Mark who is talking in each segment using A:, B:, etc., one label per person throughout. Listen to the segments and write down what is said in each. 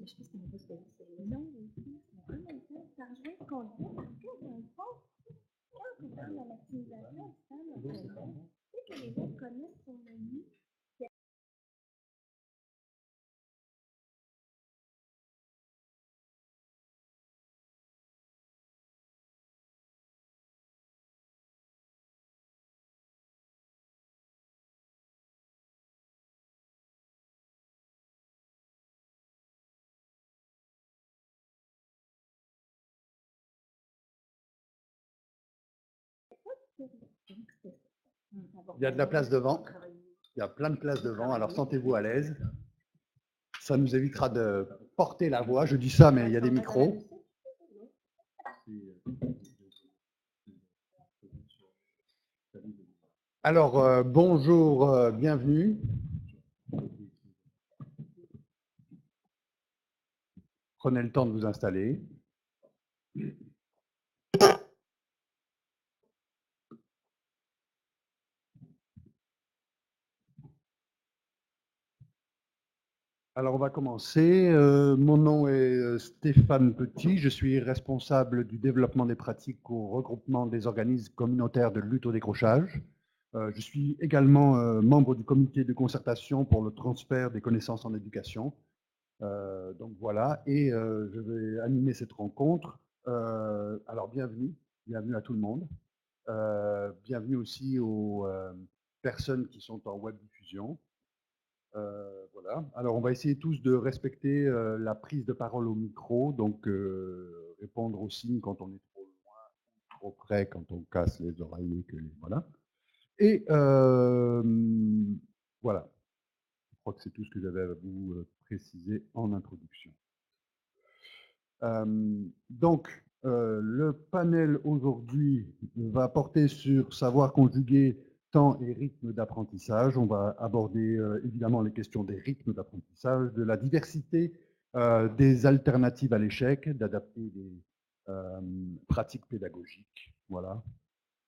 A: Je pense qu'on va se faire ça. Non, en même temps, ça rejoint ce qu'on dit, parce que dans le fond, quand on parle de la maximisation, ça me fait c'est que les gens connaissent son menu.
B: Il y a de la place devant. Il y a plein de places devant, alors sentez-vous à l'aise. Ça nous évitera de porter la voix. Je dis ça, mais il y a des micros. Alors, bonjour, bienvenue. Prenez le temps de vous installer. Alors, on va commencer. Mon nom est Stéphane Petit. Je suis responsable du développement des pratiques au regroupement des organismes communautaires de lutte au décrochage. Je suis également membre du comité de concertation pour le transfert des connaissances en éducation. Donc voilà, et je vais animer cette rencontre. Alors, bienvenue à tout le monde. Bienvenue aussi aux personnes qui sont en web diffusion. Voilà. Alors, on va essayer tous de respecter la prise de parole au micro, donc répondre aux signes quand on est trop loin, trop près, quand on casse les oreilles. Voilà. Et voilà. Je crois que c'est tout ce que j'avais à vous préciser en introduction. Donc, le panel aujourd'hui va porter sur savoir conjuguer temps et rythme d'apprentissage. On va aborder évidemment les questions des rythmes d'apprentissage, de la diversité des alternatives à l'échec, d'adapter des pratiques pédagogiques. Voilà.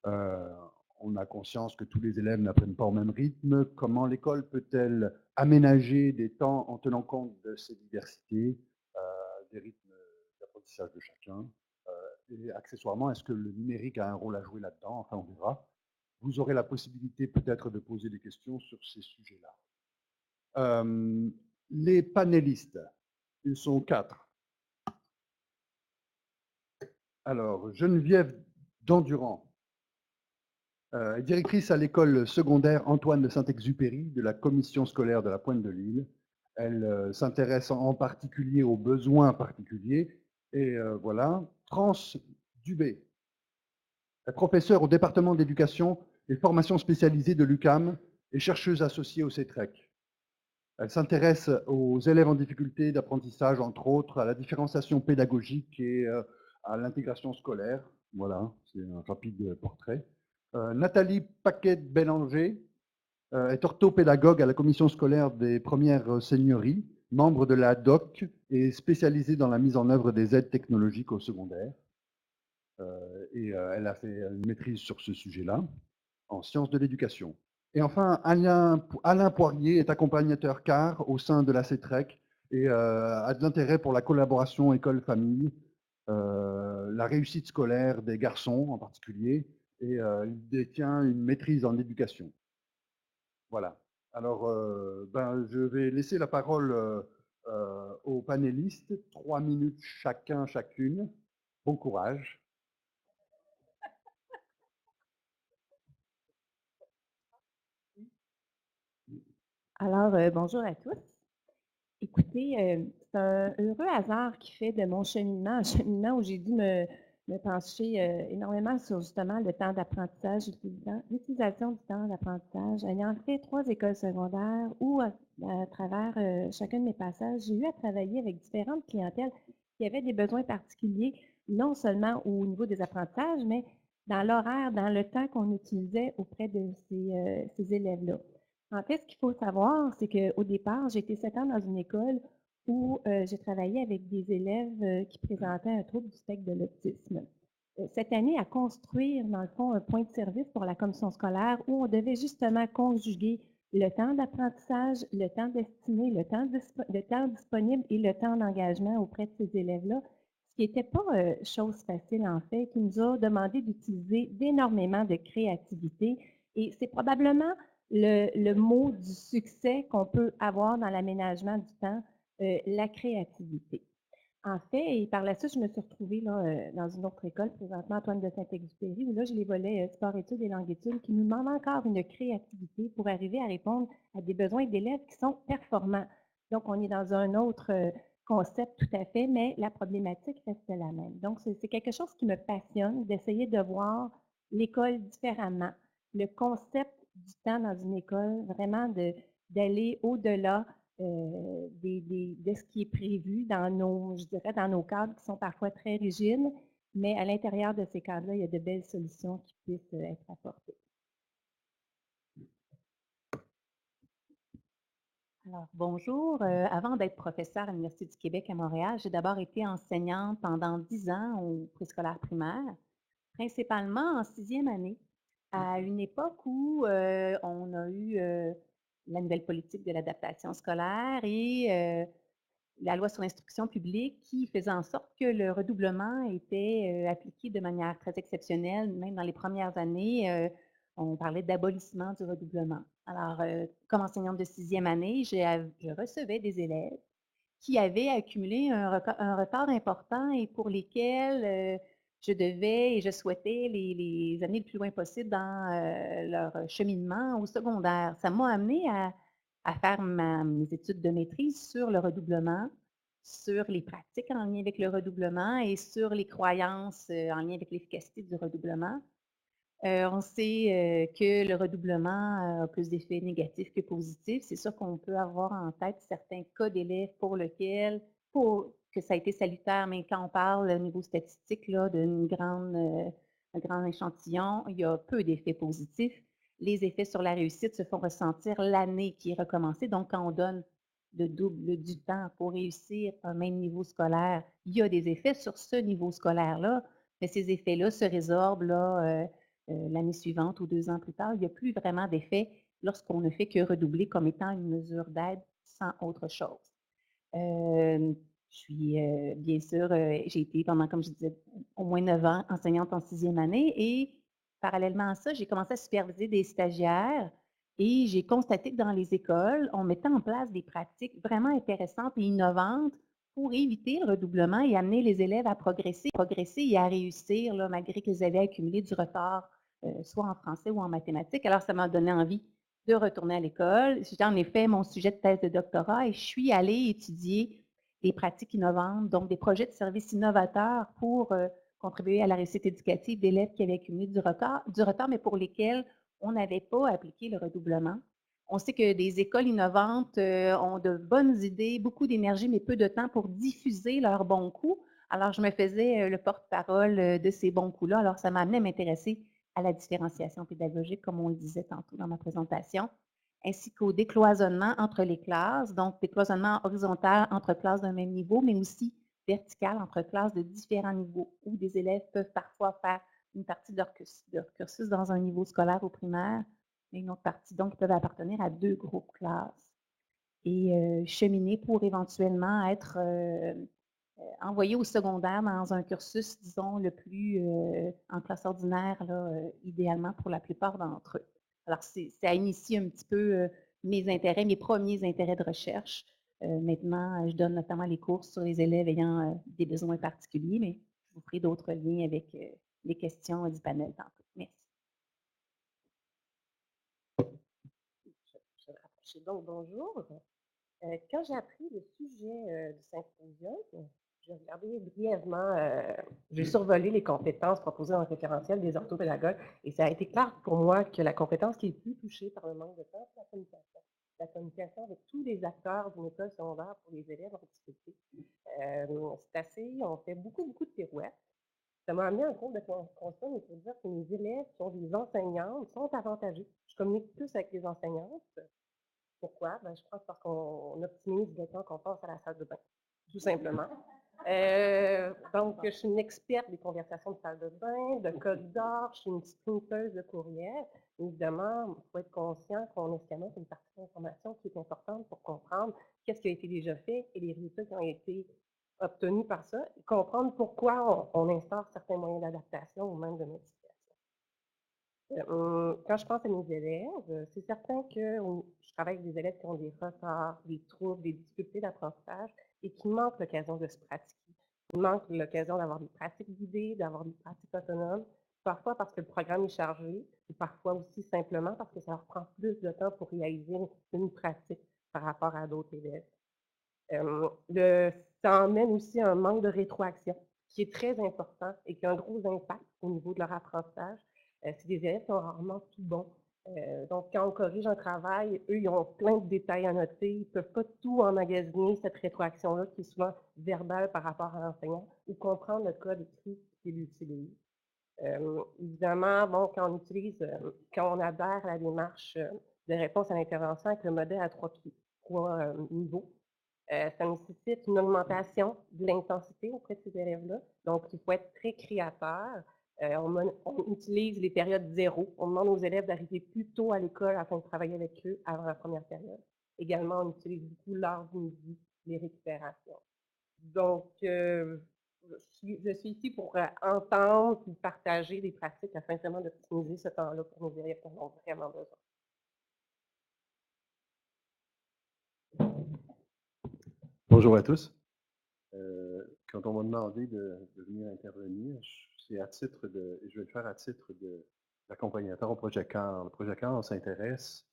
B: On a conscience que tous les élèves n'apprennent pas au même rythme. Comment l'école peut-elle aménager des temps en tenant compte de ces diversités, des rythmes d'apprentissage de chacun. Et accessoirement, est-ce que le numérique a un rôle à jouer là-dedans? Enfin, on verra. Vous aurez la possibilité peut-être de poser des questions sur ces sujets-là. Les panélistes, ils sont 4. Alors, Geneviève Dandurand, directrice à l'école secondaire Antoine de Saint-Exupéry de la commission scolaire de la Pointe de l'Île. Elle s'intéresse en particulier aux besoins particuliers. Et voilà, France Dubé, professeure au département d'éducation et formation spécialisée de l'UQAM et chercheuse associée au CETREC. Elle s'intéresse aux élèves en difficulté d'apprentissage, entre autres, à la différenciation pédagogique et à l'intégration scolaire. Voilà, c'est un rapide portrait. Nathalie Paquet-Bélanger est orthopédagogue à la commission scolaire des premières seigneuries, membre de la DOC et spécialisée dans la mise en œuvre des aides technologiques au secondaire. Et elle a fait une maîtrise sur ce sujet-là, en sciences de l'éducation. Et enfin, Alain Poirier est accompagnateur CAR au sein de la CETREC et a de l'intérêt pour la collaboration école-famille, la réussite scolaire des garçons en particulier, et il détient une maîtrise en éducation. Voilà. Alors, je vais laisser la parole aux panélistes, 3 minutes chacun, chacune. Bon courage.
A: Alors, bonjour à tous. Écoutez, c'est un heureux hasard qui fait de mon cheminement un cheminement où j'ai dû me pencher énormément sur justement le temps d'apprentissage, l'utilisation du temps d'apprentissage. Ayant fait 3 écoles secondaires où, à travers chacun de mes passages, j'ai eu à travailler avec différentes clientèles qui avaient des besoins particuliers, non seulement au niveau des apprentissages, mais dans l'horaire, dans le temps qu'on utilisait auprès de ces élèves-là. En fait, ce qu'il faut savoir, c'est qu'au départ, j'ai été 7 ans dans une école où j'ai travaillé avec des élèves qui présentaient un trouble du spectre de l'autisme. Cette année, à construire, dans le fond, un point de service pour la commission scolaire où on devait justement conjuguer le temps d'apprentissage, le temps d'estimer, le temps disponible et le temps d'engagement auprès de ces élèves-là, ce qui n'était pas, chose facile en fait, qui nous a demandé d'utiliser d'énormément de créativité et c'est probablement le mot du succès qu'on peut avoir dans l'aménagement du temps, la créativité. En fait et par la suite, je me suis retrouvée là, dans une autre école, présentement Antoine de Saint-Exupéry, où là, j'ai les volets, sport-études et langue-études qui nous demandent encore une créativité pour arriver à répondre à des besoins d'élèves qui sont performants. Donc, on est dans un autre, concept tout à fait, mais la problématique reste la même. Donc, c'est quelque chose qui me passionne d'essayer de voir l'école différemment. Le concept du temps dans une école, vraiment d'aller au-delà de ce qui est prévu dans nos, je dirais, dans nos cadres qui sont parfois très rigides, mais à l'intérieur de ces cadres-là, il y a de belles solutions qui puissent être apportées. Alors, bonjour. Avant d'être professeure à l'Université du Québec à Montréal, j'ai d'abord été enseignante pendant 10 ans au préscolaire primaire, principalement en 6e année, à une époque où on a eu la nouvelle politique de l'adaptation scolaire et la loi sur l'instruction publique qui faisait en sorte que le redoublement était appliqué de manière très exceptionnelle. Même dans les premières années, on parlait d'abolissement du redoublement. Alors, comme enseignante de 6e année, je recevais des élèves qui avaient accumulé un retard important et pour lesquels je devais et je souhaitais les amener le plus loin possible dans leur cheminement au secondaire. Ça m'a amené à faire mes études de maîtrise sur le redoublement, sur les pratiques en lien avec le redoublement et sur les croyances en lien avec l'efficacité du redoublement. On sait que le redoublement a plus d'effets négatifs que positifs. C'est sûr qu'on peut avoir en tête certains cas d'élèves pour lesquels que ça a été salutaire, mais quand on parle au niveau statistique d'un grand échantillon, il y a peu d'effets positifs. Les effets sur la réussite se font ressentir l'année qui est recommencée. Donc, quand on donne le double du temps pour réussir un même niveau scolaire, il y a des effets sur ce niveau scolaire-là, mais ces effets-là se résorbent l'année suivante ou 2 ans plus tard. Il n'y a plus vraiment d'effet lorsqu'on ne fait que redoubler comme étant une mesure d'aide sans autre chose. Je suis bien sûr, j'ai été pendant, comme je disais, au moins 9 ans enseignante en 6e année et parallèlement à ça, j'ai commencé à superviser des stagiaires et j'ai constaté que dans les écoles, on mettait en place des pratiques vraiment intéressantes et innovantes pour éviter le redoublement et amener les élèves à progresser et à réussir, là, malgré qu'ils avaient accumulé du retard, soit en français ou en mathématiques. Alors, ça m'a donné envie de retourner à l'école. J'en ai fait mon sujet de thèse de doctorat et je suis allée étudier des pratiques innovantes, donc des projets de services innovateurs pour contribuer à la réussite éducative d'élèves qui avaient accumulé du retard, mais pour lesquels on n'avait pas appliqué le redoublement. On sait que des écoles innovantes ont de bonnes idées, beaucoup d'énergie, mais peu de temps pour diffuser leurs bons coups. Alors, je me faisais le porte-parole de ces bons coups-là. Alors, ça m'a amené à m'intéresser à la différenciation pédagogique, comme on le disait tantôt dans ma présentation, ainsi qu'au décloisonnement entre les classes, donc décloisonnement horizontal entre classes d'un même niveau, mais aussi vertical entre classes de différents niveaux, où des élèves peuvent parfois faire une partie de leur cursus dans un niveau scolaire au primaire, mais une autre partie, donc, ils peuvent appartenir à 2 groupes classes et cheminer pour éventuellement être envoyés au secondaire dans un cursus, disons, le plus en classe ordinaire, là, idéalement pour la plupart d'entre eux. Alors, ça initie un petit peu mes intérêts, mes premiers intérêts de recherche. Maintenant, je donne notamment les cours sur les élèves ayant des besoins particuliers, mais je vous ferai d'autres liens avec les questions du panel tantôt. Merci.
C: Je vais me rapprocher. Donc, bonjour. Quand j'ai appris le sujet du symposium, j'ai regardé brièvement, j'ai survolé les compétences proposées dans le référentiel des orthopédagogues et ça a été clair pour moi que la compétence qui est plus touchée par le manque de temps, c'est la communication. La communication avec tous les acteurs d'une école secondaire pour les élèves en difficulté. C'est assez, on fait beaucoup, beaucoup de pirouettes. Ça m'a amené un groupe de constat, mais pour dire que mes élèves qui ont des enseignantes sont avantagés. Je communique plus avec les enseignantes. Pourquoi? Ben, je pense parce qu'on optimise le temps qu'on passe à la salle de bain, tout simplement. Donc, je suis une experte des conversations de salle de bain, de corridor, je suis une sprinteuse de courriel. Évidemment, il faut être conscient qu'on escamote une partie de l'information qui est importante pour comprendre qu'est-ce qui a été déjà fait et les résultats qui ont été obtenus par ça, et comprendre pourquoi on instaure certains moyens d'adaptation ou même de modification. Quand je pense à mes élèves, c'est certain que je travaille avec des élèves qui ont des retards, des troubles, des difficultés d'apprentissage et qui manquent l'occasion de se pratiquer. Ils manquent l'occasion d'avoir des pratiques guidées, d'avoir des pratiques autonomes, parfois parce que le programme est chargé, ou parfois aussi simplement parce que ça leur prend plus de temps pour réaliser une pratique par rapport à d'autres élèves. Ça emmène aussi un manque de rétroaction qui est très important et qui a un gros impact au niveau de leur apprentissage. C'est des élèves qui sont rarement tout bons. Donc, quand on corrige un travail, eux, ils ont plein de détails à noter. Ils ne peuvent pas tout emmagasiner, cette rétroaction-là, qui est souvent verbale par rapport à l'enseignant, ou comprendre le code écrit qu'il utilise. Évidemment, bon, quand on adhère à la démarche de réponse à l'intervention avec le modèle à trois niveaux, ça nécessite une augmentation de l'intensité auprès de ces élèves-là. Donc, il faut être très créateur. On utilise les périodes zéro. On demande aux élèves d'arriver plus tôt à l'école afin de travailler avec eux avant la première période. Également, on utilise beaucoup l'heure du midi, les récupérations. Donc, je suis ici pour entendre et partager des pratiques afin vraiment d'optimiser ce temps-là pour nos élèves qui en ont vraiment besoin.
D: Bonjour à tous. Quand on m'a demandé de venir intervenir, c'est à titre de, je vais le faire à titre d'accompagnateur au projet CAR. Le projet CAR, on s'intéresse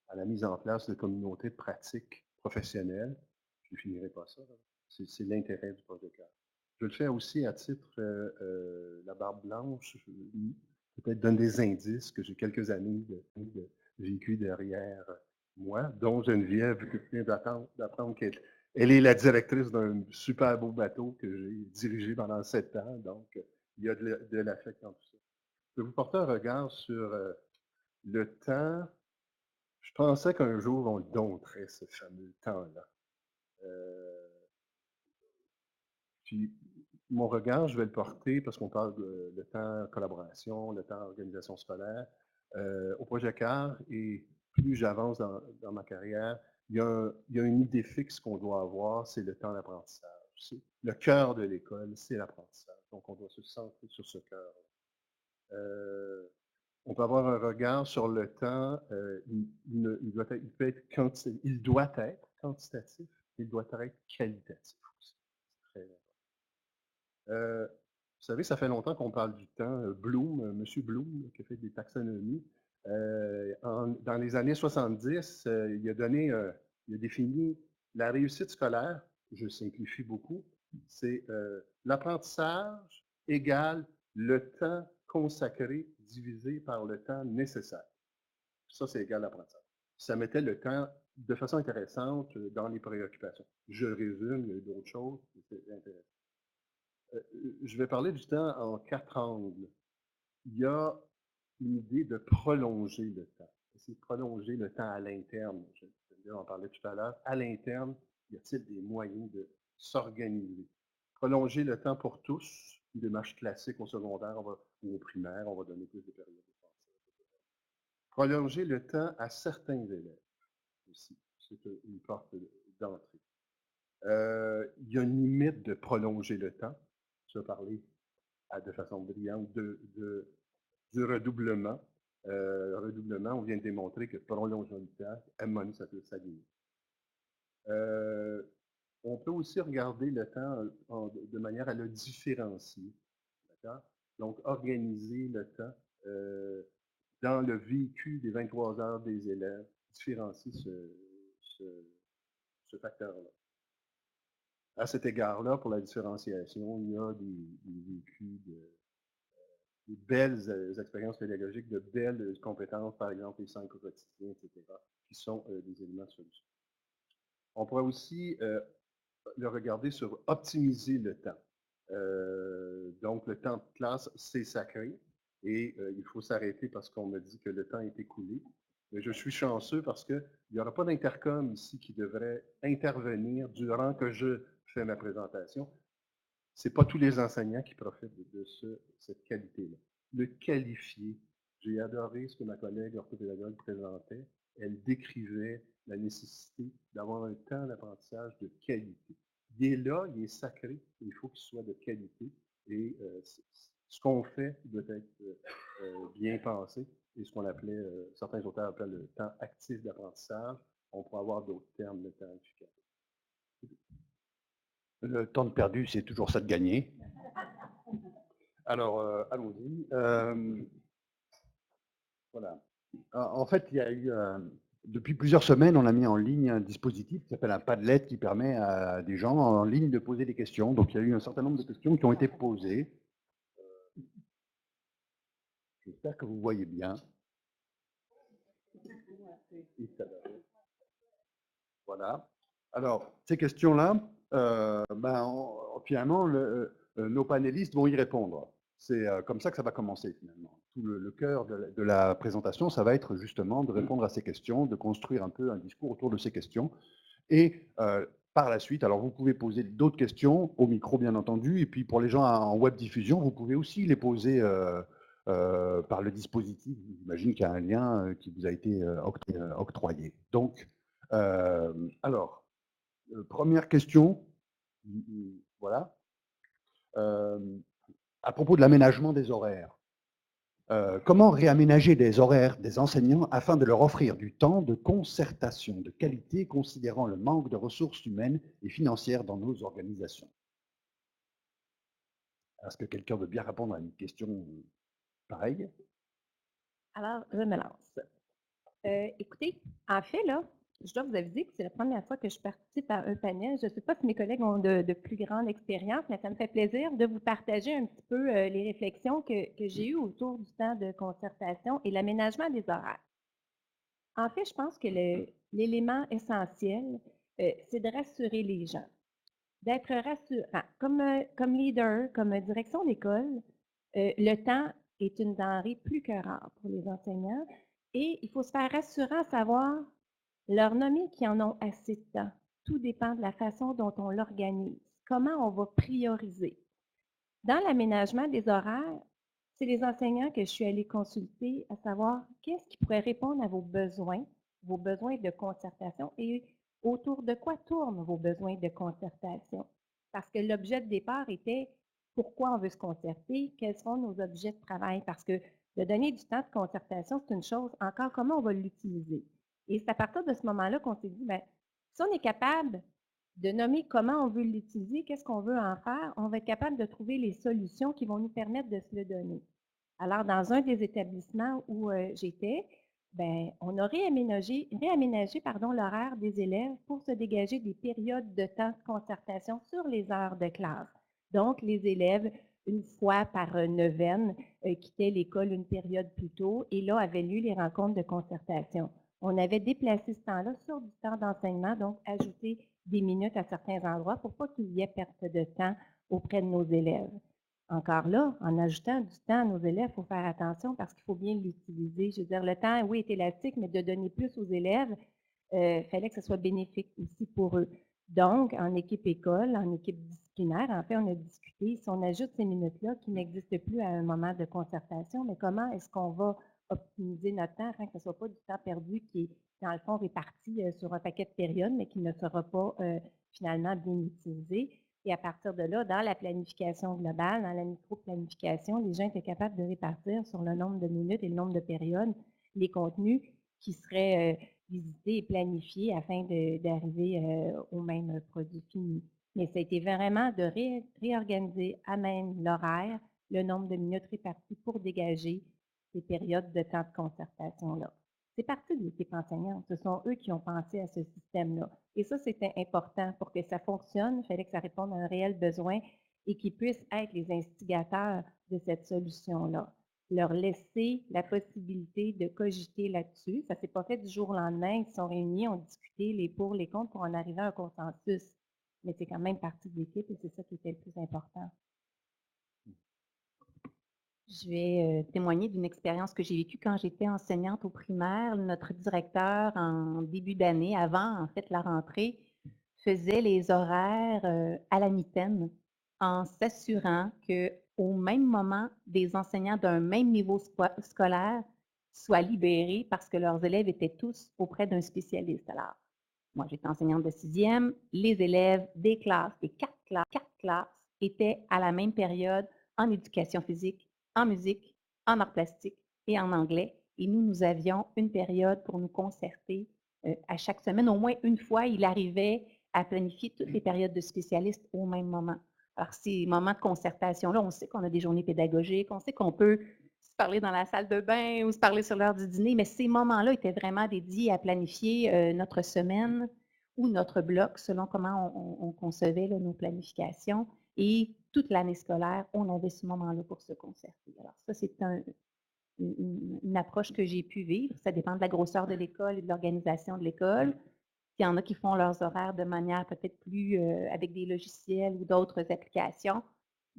D: à la mise en place de communautés de pratiques professionnelles. Je ne finirai pas ça. C'est l'intérêt du projet CAR. Je le fais aussi à titre, la barbe blanche, peut-être donne des indices que j'ai quelques années de vécu derrière moi, dont Geneviève vient d'apprendre qu'elle est la directrice d'un super beau bateau que j'ai dirigé pendant 7 ans, donc il y a de l'affect dans tout ça. Je vais vous porter un regard sur le temps. Je pensais qu'un jour on le dompterait, ce fameux temps-là. Puis mon regard, je vais le porter parce qu'on parle de le temps collaboration, le temps organisation scolaire, au projet CAR, et plus j'avance dans ma carrière, il y a une idée fixe qu'on doit avoir, c'est le temps d'apprentissage. Le cœur de l'école, c'est l'apprentissage. Donc, on doit se centrer sur ce cœur. On peut avoir un regard sur le temps, il doit être quantitatif, il doit être qualitatif aussi. C'est très important. Vous savez, ça fait longtemps qu'on parle du temps. Bloom, M. Bloom, qui a fait des taxonomies, dans les années 70, il a défini la réussite scolaire, je simplifie beaucoup, c'est l'apprentissage égale le temps consacré divisé par le temps nécessaire. Ça, c'est égal à l'apprentissage. Ça mettait le temps de façon intéressante dans les préoccupations. Je résume, il y a d'autres choses, c'est intéressant. Je vais parler du temps en 4 angles. Il y a une idée de prolonger le temps. C'est prolonger le temps à l'interne. Je en parlais tout à l'heure. À l'interne, y a-t-il des moyens de s'organiser? Prolonger le temps pour tous, une démarche classique au secondaire ou au primaire, on va donner plus de périodes de pensée. Prolonger le temps à certains élèves aussi. C'est une porte d'entrée. Il y a une limite de prolonger le temps. Je vais parler de façon brillante du redoublement. Le redoublement, on vient de démontrer que prolonger le temps harmonise sa limite. On peut aussi regarder le temps de manière à le différencier. Donc, organiser le temps dans le vécu des 23 heures des élèves, différencier ce facteur-là. À cet égard-là, pour la différenciation, il y a des vécus de belles expériences pédagogiques, de belles compétences, par exemple les 5 au quotidien, etc., qui sont des éléments de solution. On pourrait aussi le regarder sur optimiser le temps. Donc, le temps de classe, c'est sacré et il faut s'arrêter parce qu'on me dit que le temps est écoulé. Mais je suis chanceux parce qu'il n'y aura pas d'intercom ici qui devrait intervenir durant que je fait ma présentation, ce n'est pas tous les enseignants qui profitent de cette qualité-là. Le qualifier, j'ai adoré ce que ma collègue orthopédagogue présentait. Elle décrivait la nécessité d'avoir un temps d'apprentissage de qualité. Il est là, il est sacré, il faut qu'il soit de qualité. Et ce qu'on fait doit être bien pensé. Et ce qu'on appelait, certains auteurs appellent le temps actif d'apprentissage. On pourrait avoir d'autres termes, le temps efficace.
B: Le temps de perdu, c'est toujours ça de gagner. Alors, allons-y. Voilà. En fait, il y a eu, depuis plusieurs semaines, on a mis en ligne un dispositif qui s'appelle un Padlet qui permet à des gens en ligne de poser des questions. Donc, il y a eu un certain nombre de questions qui ont été posées. J'espère que vous voyez bien. Voilà. Alors, ces questions-là, finalement, nos panélistes vont y répondre. C'est comme ça que ça va commencer, finalement. Tout le cœur de la présentation, ça va être justement de répondre à ces questions, de construire un peu un discours autour de ces questions. Et par la suite, alors vous pouvez poser d'autres questions au micro, bien entendu, et puis pour les gens en web diffusion, vous pouvez aussi les poser par le dispositif. J'imagine qu'il y a un lien qui vous a été octroyé. Donc, alors, première question, voilà. À propos de l'aménagement des horaires. Comment réaménager des horaires des enseignants afin de leur offrir du temps de concertation de qualité, considérant le manque de ressources humaines et financières dans nos organisations? Est-ce que quelqu'un veut bien répondre à une question pareille?
A: Alors, je me lance. Écoutez, en fait, là, je dois vous aviser que c'est la première fois que je participe à un panel. Je ne sais pas si mes collègues ont de plus grandes expériences, mais ça me fait plaisir de vous partager un petit peu les réflexions que j'ai eues autour du temps de concertation et l'aménagement des horaires. En fait, je pense que l'élément essentiel, c'est de rassurer les gens, d'être rassurant. Comme leader, comme direction d'école, le temps est une denrée plus que rare pour les enseignants et il faut se faire rassurant à savoir leur nommer qui en ont assez de temps. Tout dépend de la façon dont on l'organise, comment on va prioriser. Dans l'aménagement des horaires, c'est les enseignants que je suis allée consulter à savoir qu'est-ce qui pourrait répondre à vos besoins de concertation et autour de quoi tournent vos besoins de concertation. Parce que l'objet de départ était pourquoi on veut se concerter, quels sont nos objets de travail. Parce que de donner du temps de concertation, c'est une chose, encore comment on va l'utiliser. Et c'est à partir de ce moment-là qu'on s'est dit, bien, si on est capable de nommer comment on veut l'utiliser, qu'est-ce qu'on veut en faire, on va être capable de trouver les solutions qui vont nous permettre de se le donner. Alors, dans un des établissements où j'étais, ben, on a réaménagé l'horaire des élèves pour se dégager des périodes de temps de concertation sur les heures de classe. Donc, les élèves, une fois par neuvaine, quittaient l'école une période plus tôt et là avaient lieu les rencontres de concertation. On avait déplacé ce temps-là sur du temps d'enseignement, donc ajouté des minutes à certains endroits pour pas qu'il y ait perte de temps auprès de nos élèves. Encore là, en ajoutant du temps à nos élèves, il faut faire attention parce qu'il faut bien l'utiliser. Je veux dire, le temps, oui, est élastique, mais de donner plus aux élèves, il fallait que ce soit bénéfique aussi pour eux. Donc, en équipe école, en équipe disciplinaire, en fait, on a discuté, si on ajoute ces minutes-là qui n'existent plus à un moment de concertation, mais comment est-ce qu'on va optimiser notre temps afin que ce ne soit pas du temps perdu qui est, dans le fond, réparti sur un paquet de périodes, mais qui ne sera pas finalement bien utilisé. Et à partir de là, dans la planification globale, dans la micro-planification, les gens étaient capables de répartir sur le nombre de minutes et le nombre de périodes les contenus qui seraient visités et planifiés afin d'arriver au même produit fini. Mais ça a été vraiment de réorganiser à même l'horaire, le nombre de minutes réparties pour dégager ces périodes de temps de concertation-là. C'est parti de l'équipe enseignante. Ce sont eux qui ont pensé à ce système-là. Et ça, c'était important pour que ça fonctionne. Il fallait que ça réponde à un réel besoin et qu'ils puissent être les instigateurs de cette solution-là. Leur laisser la possibilité de cogiter là-dessus. Ça ne s'est pas fait du jour au lendemain. Ils se sont réunis, ont discuté les pour, les contre pour en arriver à un consensus. Mais c'est quand même partie de l'équipe et c'est ça qui était le plus important.
E: Je vais témoigner d'une expérience que j'ai vécue quand j'étais enseignante au primaire. Notre directeur, en début d'année, avant en fait la rentrée, faisait les horaires à la mitaine en s'assurant qu'au même moment, des enseignants d'un même niveau scolaire soient libérés parce que leurs élèves étaient tous auprès d'un spécialiste. Alors, moi, j'étais enseignante de 6e, les élèves des classes, des quatre classes, étaient à la même période en éducation physique, en musique, en arts plastiques et en anglais. Et nous avions une période pour nous concerter à chaque semaine. Au moins une fois, il arrivait à planifier toutes les périodes de spécialistes au même moment. Alors, ces moments de concertation-là, on sait qu'on a des journées pédagogiques, on sait qu'on peut se parler dans la salle de bain ou se parler sur l'heure du dîner, mais ces moments-là étaient vraiment dédiés à planifier notre semaine ou notre bloc, selon comment on concevait là, nos planifications. Et toute l'année scolaire, on avait ce moment-là pour se concerter. Alors ça, c'est une approche que j'ai pu vivre. Ça dépend de la grosseur de l'école et de l'organisation de l'école. Il y en a qui font leurs horaires de manière peut-être plus avec des logiciels ou d'autres applications.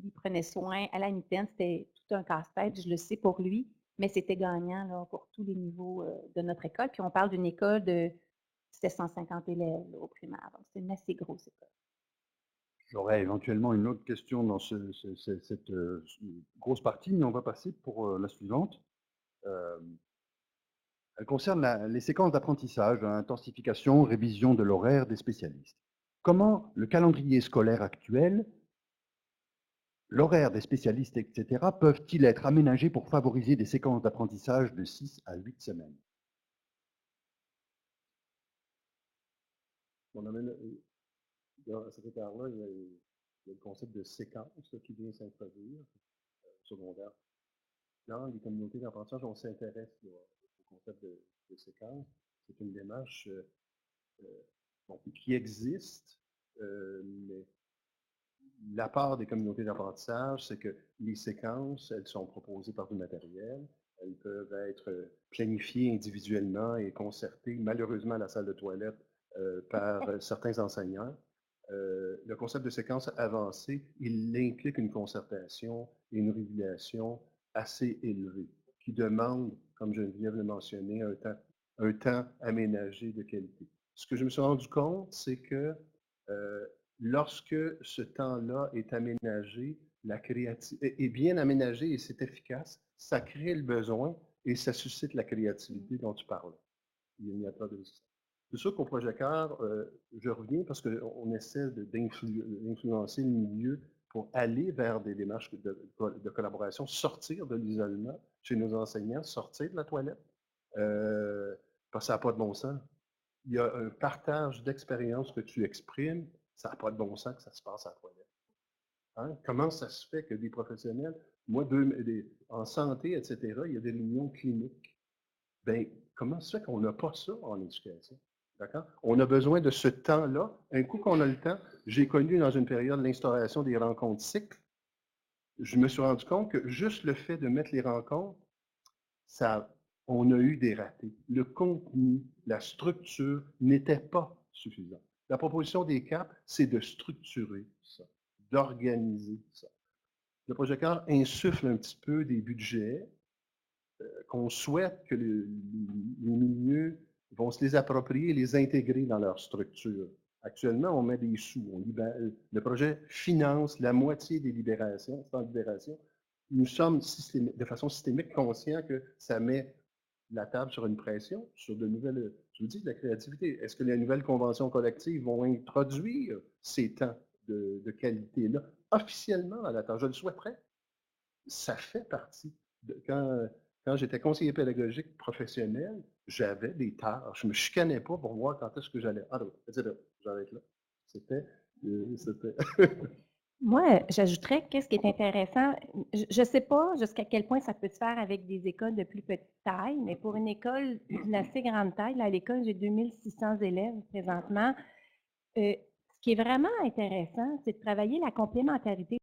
E: Il prenait soin. À la mitaine, c'était tout un casse-tête, je le sais pour lui, mais c'était gagnant là, pour tous les niveaux de notre école. Puis on parle d'une école de 150 élèves là, au primaire. Donc, c'est une assez grosse école.
B: J'aurais éventuellement une autre question dans cette grosse partie, mais on va passer pour la suivante. Elle concerne les séquences d'apprentissage, intensification, révision de l'horaire des spécialistes. Comment le calendrier scolaire actuel, l'horaire des spécialistes, etc., peuvent-ils être aménagés pour favoriser des séquences d'apprentissage de 6 à 8 semaines?
D: Dans cet écart-là, il y a le concept de séquence qui vient s'introduire au secondaire. Dans les communautés d'apprentissage, on s'intéresse au concept de séquence. C'est une démarche qui existe, mais la part des communautés d'apprentissage, c'est que les séquences, elles sont proposées par du matériel. Elles peuvent être planifiées individuellement et concertées, malheureusement à la salle de toilette, par certains enseignants. Le concept de séquence avancée, il implique une concertation et une régulation assez élevée, qui demande, comme Geneviève l'a mentionné, un temps aménagé de qualité. Ce que je me suis rendu compte, c'est que lorsque ce temps-là est aménagé, est bien aménagé et c'est efficace, ça crée le besoin et ça suscite la créativité dont tu parles. Il n'y a pas de résistance. C'est sûr qu'au projet CAR, je reviens parce qu'on essaie d'influencer le milieu pour aller vers des démarches de collaboration, sortir de l'isolement chez nos enseignants, sortir de la toilette, parce que ça n'a pas de bon sens. Il y a un partage d'expérience que tu exprimes, ça n'a pas de bon sens que ça se passe à la toilette. Hein? Comment ça se fait que des professionnels, moi, en santé, etc., il y a des réunions cliniques. Bien, comment ça se fait qu'on n'a pas ça en éducation? D'accord? On a besoin de ce temps-là. Un coup qu'on a le temps, j'ai connu dans une période l'instauration des rencontres cycles. Je me suis rendu compte que juste le fait de mettre les rencontres, on a eu des ratés. Le contenu, la structure n'était pas suffisant. La proposition des CAP, c'est de structurer ça, d'organiser ça. Le projet CAR insuffle un petit peu des budgets qu'on souhaite que les milieux vont se les approprier et les intégrer dans leur structure. Actuellement, on met des sous. Le projet finance la moitié des libérations, sans libération. Nous sommes de façon systémique conscients que ça met la table sur une pression, sur de nouvelles, je vous dis, de la créativité. Est-ce que les nouvelles conventions collectives vont introduire ces temps de qualité-là officiellement à la tâche? Je le souhaiterais. Ça fait partie. Quand j'étais conseiller pédagogique professionnel, j'avais des tâches. Je ne me chicanais pas pour voir quand est-ce que j'allais. Ah, j'arrête là. C'était.
A: Moi, j'ajouterais qu'est-ce qui est intéressant, je ne sais pas jusqu'à quel point ça peut se faire avec des écoles de plus petite taille, mais pour une école d'une assez grande taille, là, à l'école, j'ai 2600 élèves présentement. Ce qui est vraiment intéressant, c'est de travailler la complémentarité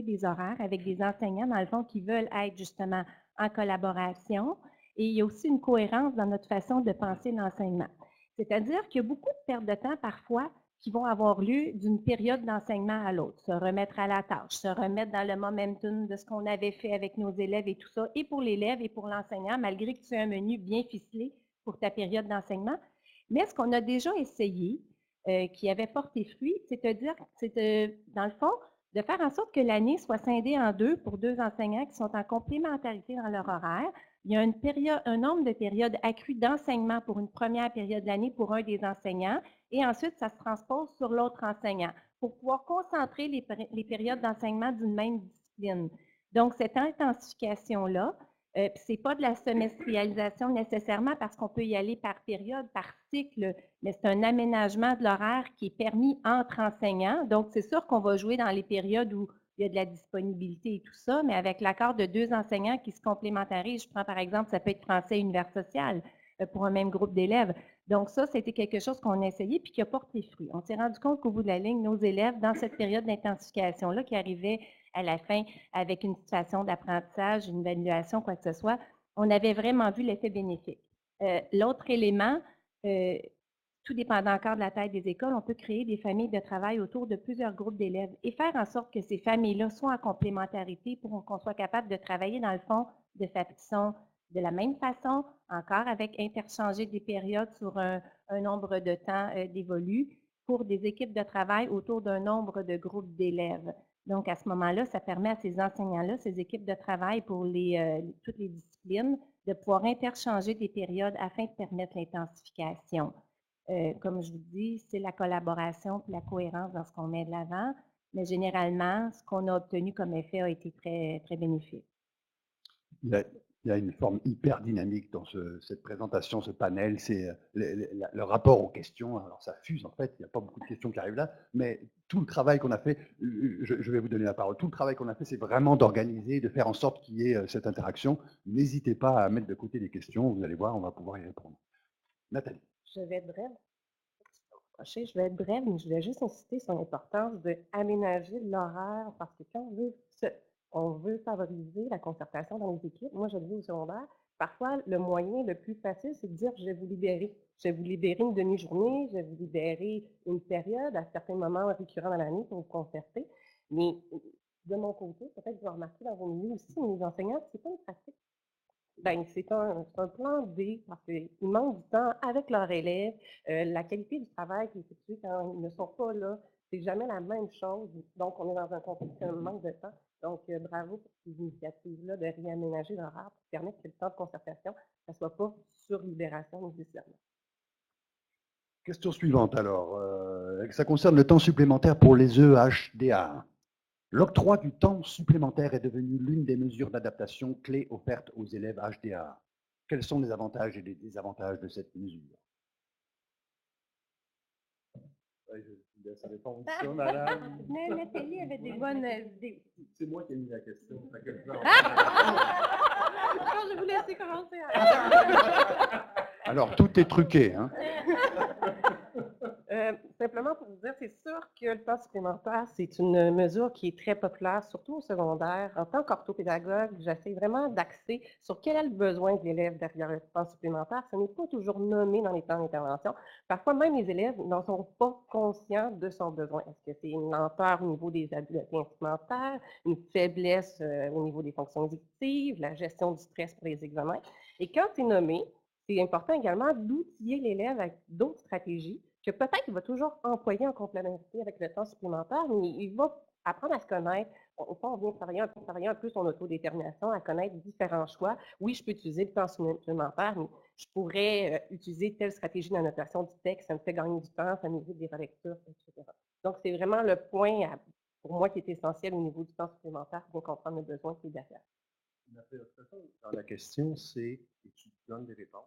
A: des horaires avec des enseignants, dans le fond, qui veulent être justement en collaboration. Et il y a aussi une cohérence dans notre façon de penser l'enseignement. C'est-à-dire qu'il y a beaucoup de pertes de temps parfois qui vont avoir lieu d'une période d'enseignement à l'autre, se remettre à la tâche, se remettre dans le momentum de ce qu'on avait fait avec nos élèves et tout ça, et pour l'élève et pour l'enseignant, malgré que tu aies un menu bien ficelé pour ta période d'enseignement. Mais ce qu'on a déjà essayé, qui avait porté fruit, c'est-à-dire, dans le fond, de faire en sorte que l'année soit scindée en deux pour 2 enseignants qui sont en complémentarité dans leur horaire. Il y a un nombre de périodes accrues d'enseignement pour une première période de l'année pour un des enseignants, et ensuite, ça se transpose sur l'autre enseignant pour pouvoir concentrer les périodes d'enseignement d'une même discipline. Donc, cette intensification-là, ce n'est pas de la semestrialisation nécessairement parce qu'on peut y aller par période, par cycle, mais c'est un aménagement de l'horaire qui est permis entre enseignants. Donc, c'est sûr qu'on va jouer dans les périodes où il y a de la disponibilité et tout ça, mais avec l'accord de 2 enseignants qui se complémentarisent. Je prends par exemple, ça peut être français et univers social pour un même groupe d'élèves. Donc ça, c'était quelque chose qu'on a essayé puis qui a porté fruit. On s'est rendu compte qu'au bout de la ligne, nos élèves, dans cette période d'intensification-là, qui arrivait à la fin avec une situation d'apprentissage, une évaluation, quoi que ce soit, on avait vraiment vu l'effet bénéfique. L'autre élément, tout dépendant encore de la taille des écoles, on peut créer des familles de travail autour de plusieurs groupes d'élèves et faire en sorte que ces familles-là soient en complémentarité pour qu'on soit capable de travailler dans le fond de façon de la même façon, encore avec interchanger des périodes sur un nombre de temps dévolu pour des équipes de travail autour d'un nombre de groupes d'élèves. Donc, à ce moment-là, ça permet à ces enseignants-là, ces équipes de travail pour toutes les disciplines, de pouvoir interchanger des périodes afin de permettre l'intensification. Comme je vous dis, c'est la collaboration et la cohérence dans ce qu'on met de l'avant, mais généralement, ce qu'on a obtenu comme effet a été très, très bénéfique.
B: Il y a une forme hyper dynamique dans cette présentation, ce panel, c'est le rapport aux questions. Alors ça fuse en fait, il n'y a pas beaucoup de questions qui arrivent là, mais tout le travail qu'on a fait, je vais vous donner la parole, tout le travail qu'on a fait, c'est vraiment d'organiser, de faire en sorte qu'il y ait cette interaction. N'hésitez pas à mettre de côté les questions, vous allez voir, on va pouvoir y répondre. Nathalie.
C: Je vais être brève. Je vais être brève, mais je voulais juste insister sur l'importance d'aménager l'horaire parce que quand on veut favoriser la concertation dans les équipes, moi je le dis au secondaire, parfois le moyen le plus facile, c'est de dire je vais vous libérer. Je vais vous libérer une demi-journée, je vais vous libérer une période à certains moments récurrents dans l'année pour vous concerter. Mais de mon côté, peut-être que vous remarquez dans vos milieux aussi, les enseignants, c'est pas une pratique. Ben, c'est un plan B parce qu'il manque du temps avec leurs élèves. La qualité du travail qui est effectué quand ils ne sont pas là, c'est jamais la même chose. Donc, on est dans un contexte de manque de temps. Donc, bravo pour ces initiatives-là de réaménager l'horaire pour permettre que le temps de concertation ne soit pas sur libération nécessairement.
B: Question suivante alors. Ça concerne le temps supplémentaire pour les EHDA. L'octroi du temps supplémentaire est devenu l'une des mesures d'adaptation clés offertes aux élèves HDA. Quels sont les avantages et les désavantages de cette mesure?
D: Je vous laisse répondre ça, madame.
A: Mais Nathalie avait des bonnes idées.
D: C'est moi qui ai mis la question.
A: Je vous laisse commencer.
B: Alors, tout est truqué, hein?
C: Simplement pour vous dire, c'est sûr que le temps supplémentaire, c'est une mesure qui est très populaire, surtout au secondaire. En tant qu'orthopédagogue, j'essaie vraiment d'axer sur quel est le besoin de l'élève derrière le temps supplémentaire. Ce n'est pas toujours nommé dans les plans d'intervention. Parfois, même les élèves n'en sont pas conscients de son besoin. Est-ce que c'est une lenteur au niveau des habiletés instrumentaires, une faiblesse au niveau des fonctions exécutives, la gestion du stress pour les examens? Et quand c'est nommé, c'est important également d'outiller l'élève avec d'autres stratégies que peut-être il va toujours employer en complémentarité avec le temps supplémentaire, mais il va apprendre à se connaître. On vient travailler un peu son autodétermination, à connaître différents choix. Oui, je peux utiliser le temps supplémentaire, mais je pourrais utiliser telle stratégie d'annotation du texte, ça me fait gagner du temps, ça m'évite des relectures, etc. Donc, c'est vraiment le point, pour moi, qui est essentiel au niveau du temps supplémentaire pour comprendre le besoin qui est derrière.
D: Dans la question, c'est, et tu donnes des réponses,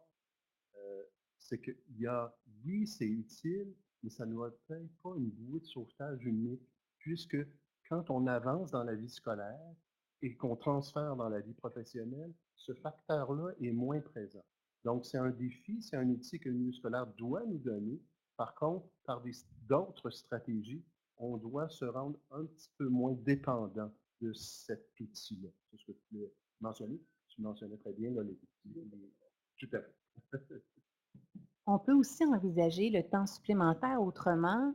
D: c'est qu'il y a, oui, c'est utile, mais ça ne doit être pas une bouée de sauvetage unique, puisque quand on avance dans la vie scolaire et qu'on transfère dans la vie professionnelle, ce facteur-là est moins présent. Donc, c'est un défi, c'est un outil que le milieu scolaire doit nous donner. Par contre, par d'autres stratégies, on doit se rendre un petit peu moins dépendant de cet outil-là. C'est ce que tu mentionnais. Tu mentionnais très bien là, les tout à fait.
E: On peut aussi envisager le temps supplémentaire autrement,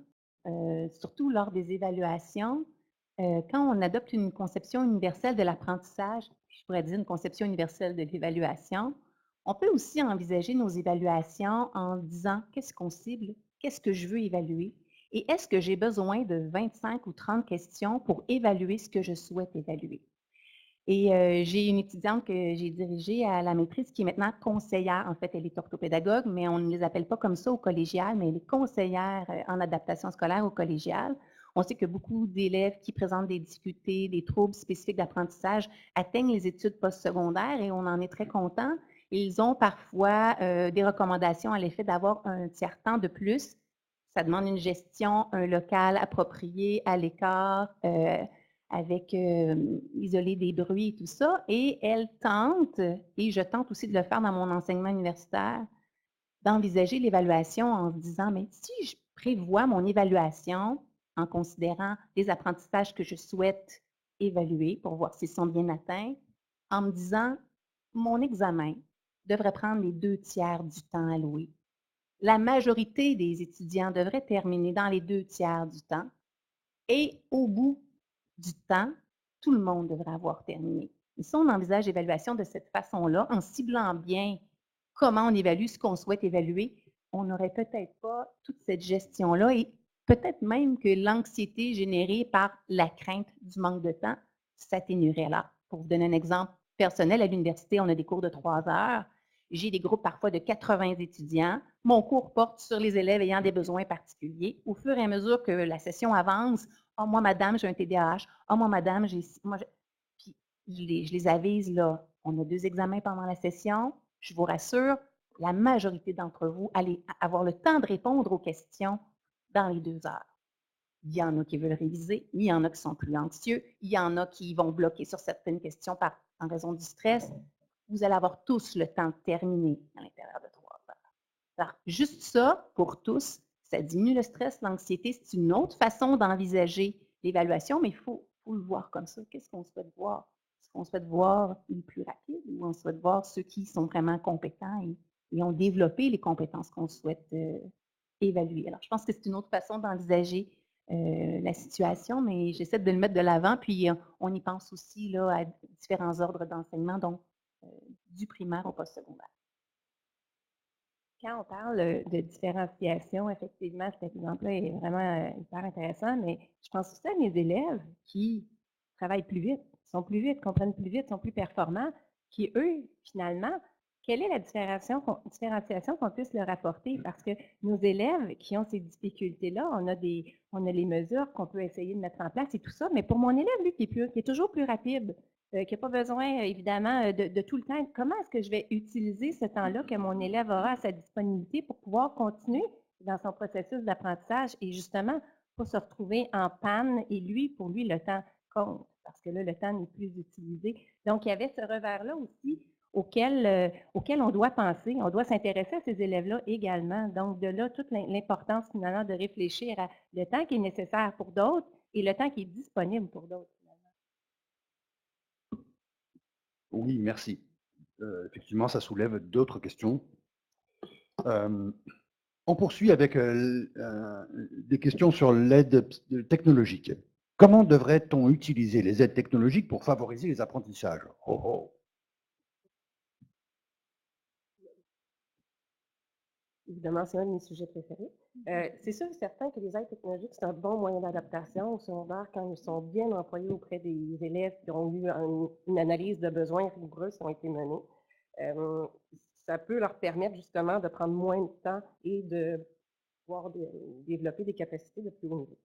E: surtout lors des évaluations. Quand on adopte une conception universelle de l'apprentissage, je pourrais dire une conception universelle de l'évaluation, on peut aussi envisager nos évaluations en disant qu'est-ce qu'on cible, qu'est-ce que je veux évaluer et est-ce que j'ai besoin de 25 ou 30 questions pour évaluer ce que je souhaite évaluer. Et j'ai une étudiante que j'ai dirigée à la maîtrise qui est maintenant conseillère. En fait, elle est orthopédagogue, mais on ne les appelle pas comme ça au collégial, mais elle est conseillère en adaptation scolaire au collégial. On sait que beaucoup d'élèves qui présentent des difficultés, des troubles spécifiques d'apprentissage atteignent les études postsecondaires et on en est très content. Ils ont parfois des recommandations à l'effet d'avoir un tiers-temps de plus. Ça demande une gestion, un local approprié à l'écart, avec isoler des bruits et tout ça. Et elle tente, et je tente aussi de le faire dans mon enseignement universitaire, d'envisager l'évaluation en se disant, mais si je prévois mon évaluation en considérant les apprentissages que je souhaite évaluer pour voir s'ils sont bien atteints, en me disant, mon examen devrait prendre les 2 tiers du temps alloué. La majorité des étudiants devraient terminer dans les 2 tiers du temps et au bout du temps, tout le monde devrait avoir terminé. Et si on envisage l'évaluation de cette façon-là, en ciblant bien comment on évalue ce qu'on souhaite évaluer, on n'aurait peut-être pas toute cette gestion-là et peut-être même que l'anxiété générée par la crainte du manque de temps s'atténuerait là. Pour vous donner un exemple personnel, à l'université, on a des cours de 3 heures. J'ai des groupes parfois de 80 étudiants. Mon cours porte sur les élèves ayant des besoins particuliers. Au fur et à mesure que la session avance, « Ah, moi, madame, j'ai un TDAH. Ah, moi, madame, j'ai... » Puis je les avise, là, on a 2 examens pendant la session. Je vous rassure, la majorité d'entre vous allez avoir le temps de répondre aux questions dans les 2 heures. Il y en a qui veulent réviser, il y en a qui sont plus anxieux, il y en a qui vont bloquer sur certaines questions en raison du stress. Vous allez avoir tous le temps de terminer à l'intérieur de 3 heures. Alors, juste ça, pour tous, ça diminue le stress, l'anxiété. C'est une autre façon d'envisager l'évaluation, mais il faut le voir comme ça. Qu'est-ce qu'on souhaite voir? Est-ce qu'on souhaite voir les plus rapides ou on souhaite voir ceux qui sont vraiment compétents et ont développé les compétences qu'on souhaite évaluer? Alors, je pense que c'est une autre façon d'envisager la situation, mais j'essaie de le mettre de l'avant, puis on y pense aussi là, à différents ordres d'enseignement, donc du primaire au postsecondaire.
A: Quand on parle de différenciation, effectivement, cet exemple-là est vraiment hyper intéressant, mais je pense aussi à mes élèves qui travaillent plus vite, sont plus vite, comprennent plus vite, sont plus performants, qui, eux, finalement, quelle est la différenciation qu'on puisse leur apporter? Parce que nos élèves qui ont ces difficultés-là, on a les mesures qu'on peut essayer de mettre en place et tout ça, mais pour mon élève, lui, qui est toujours plus rapide, qui n'a pas besoin, évidemment, de tout le temps, comment est-ce que je vais utiliser ce temps-là que mon élève aura à sa disponibilité pour pouvoir continuer dans son processus d'apprentissage et justement, pas se retrouver en panne et lui, pour lui, le temps compte, parce que là, le temps n'est plus utilisé. Donc, il y avait ce revers-là aussi auquel on doit penser, on doit s'intéresser à ces élèves-là également. Donc, de là, toute l'importance finalement de réfléchir à le temps qui est nécessaire pour d'autres et le temps qui est disponible pour d'autres.
B: Oui, merci. Effectivement, ça soulève d'autres questions. On poursuit avec des questions sur l'aide technologique. Comment devrait-on utiliser les aides technologiques pour favoriser les apprentissages? Oh, oh.
C: Évidemment, c'est un de mes sujets préférés. C'est sûr et certain que les aides technologiques, c'est un bon moyen d'adaptation au secondaire quand ils sont bien employés auprès des élèves qui ont eu une analyse de besoins rigoureuse qui ont été menée. Ça peut leur permettre justement de prendre moins de temps et de pouvoir développer des capacités de plus haut niveau.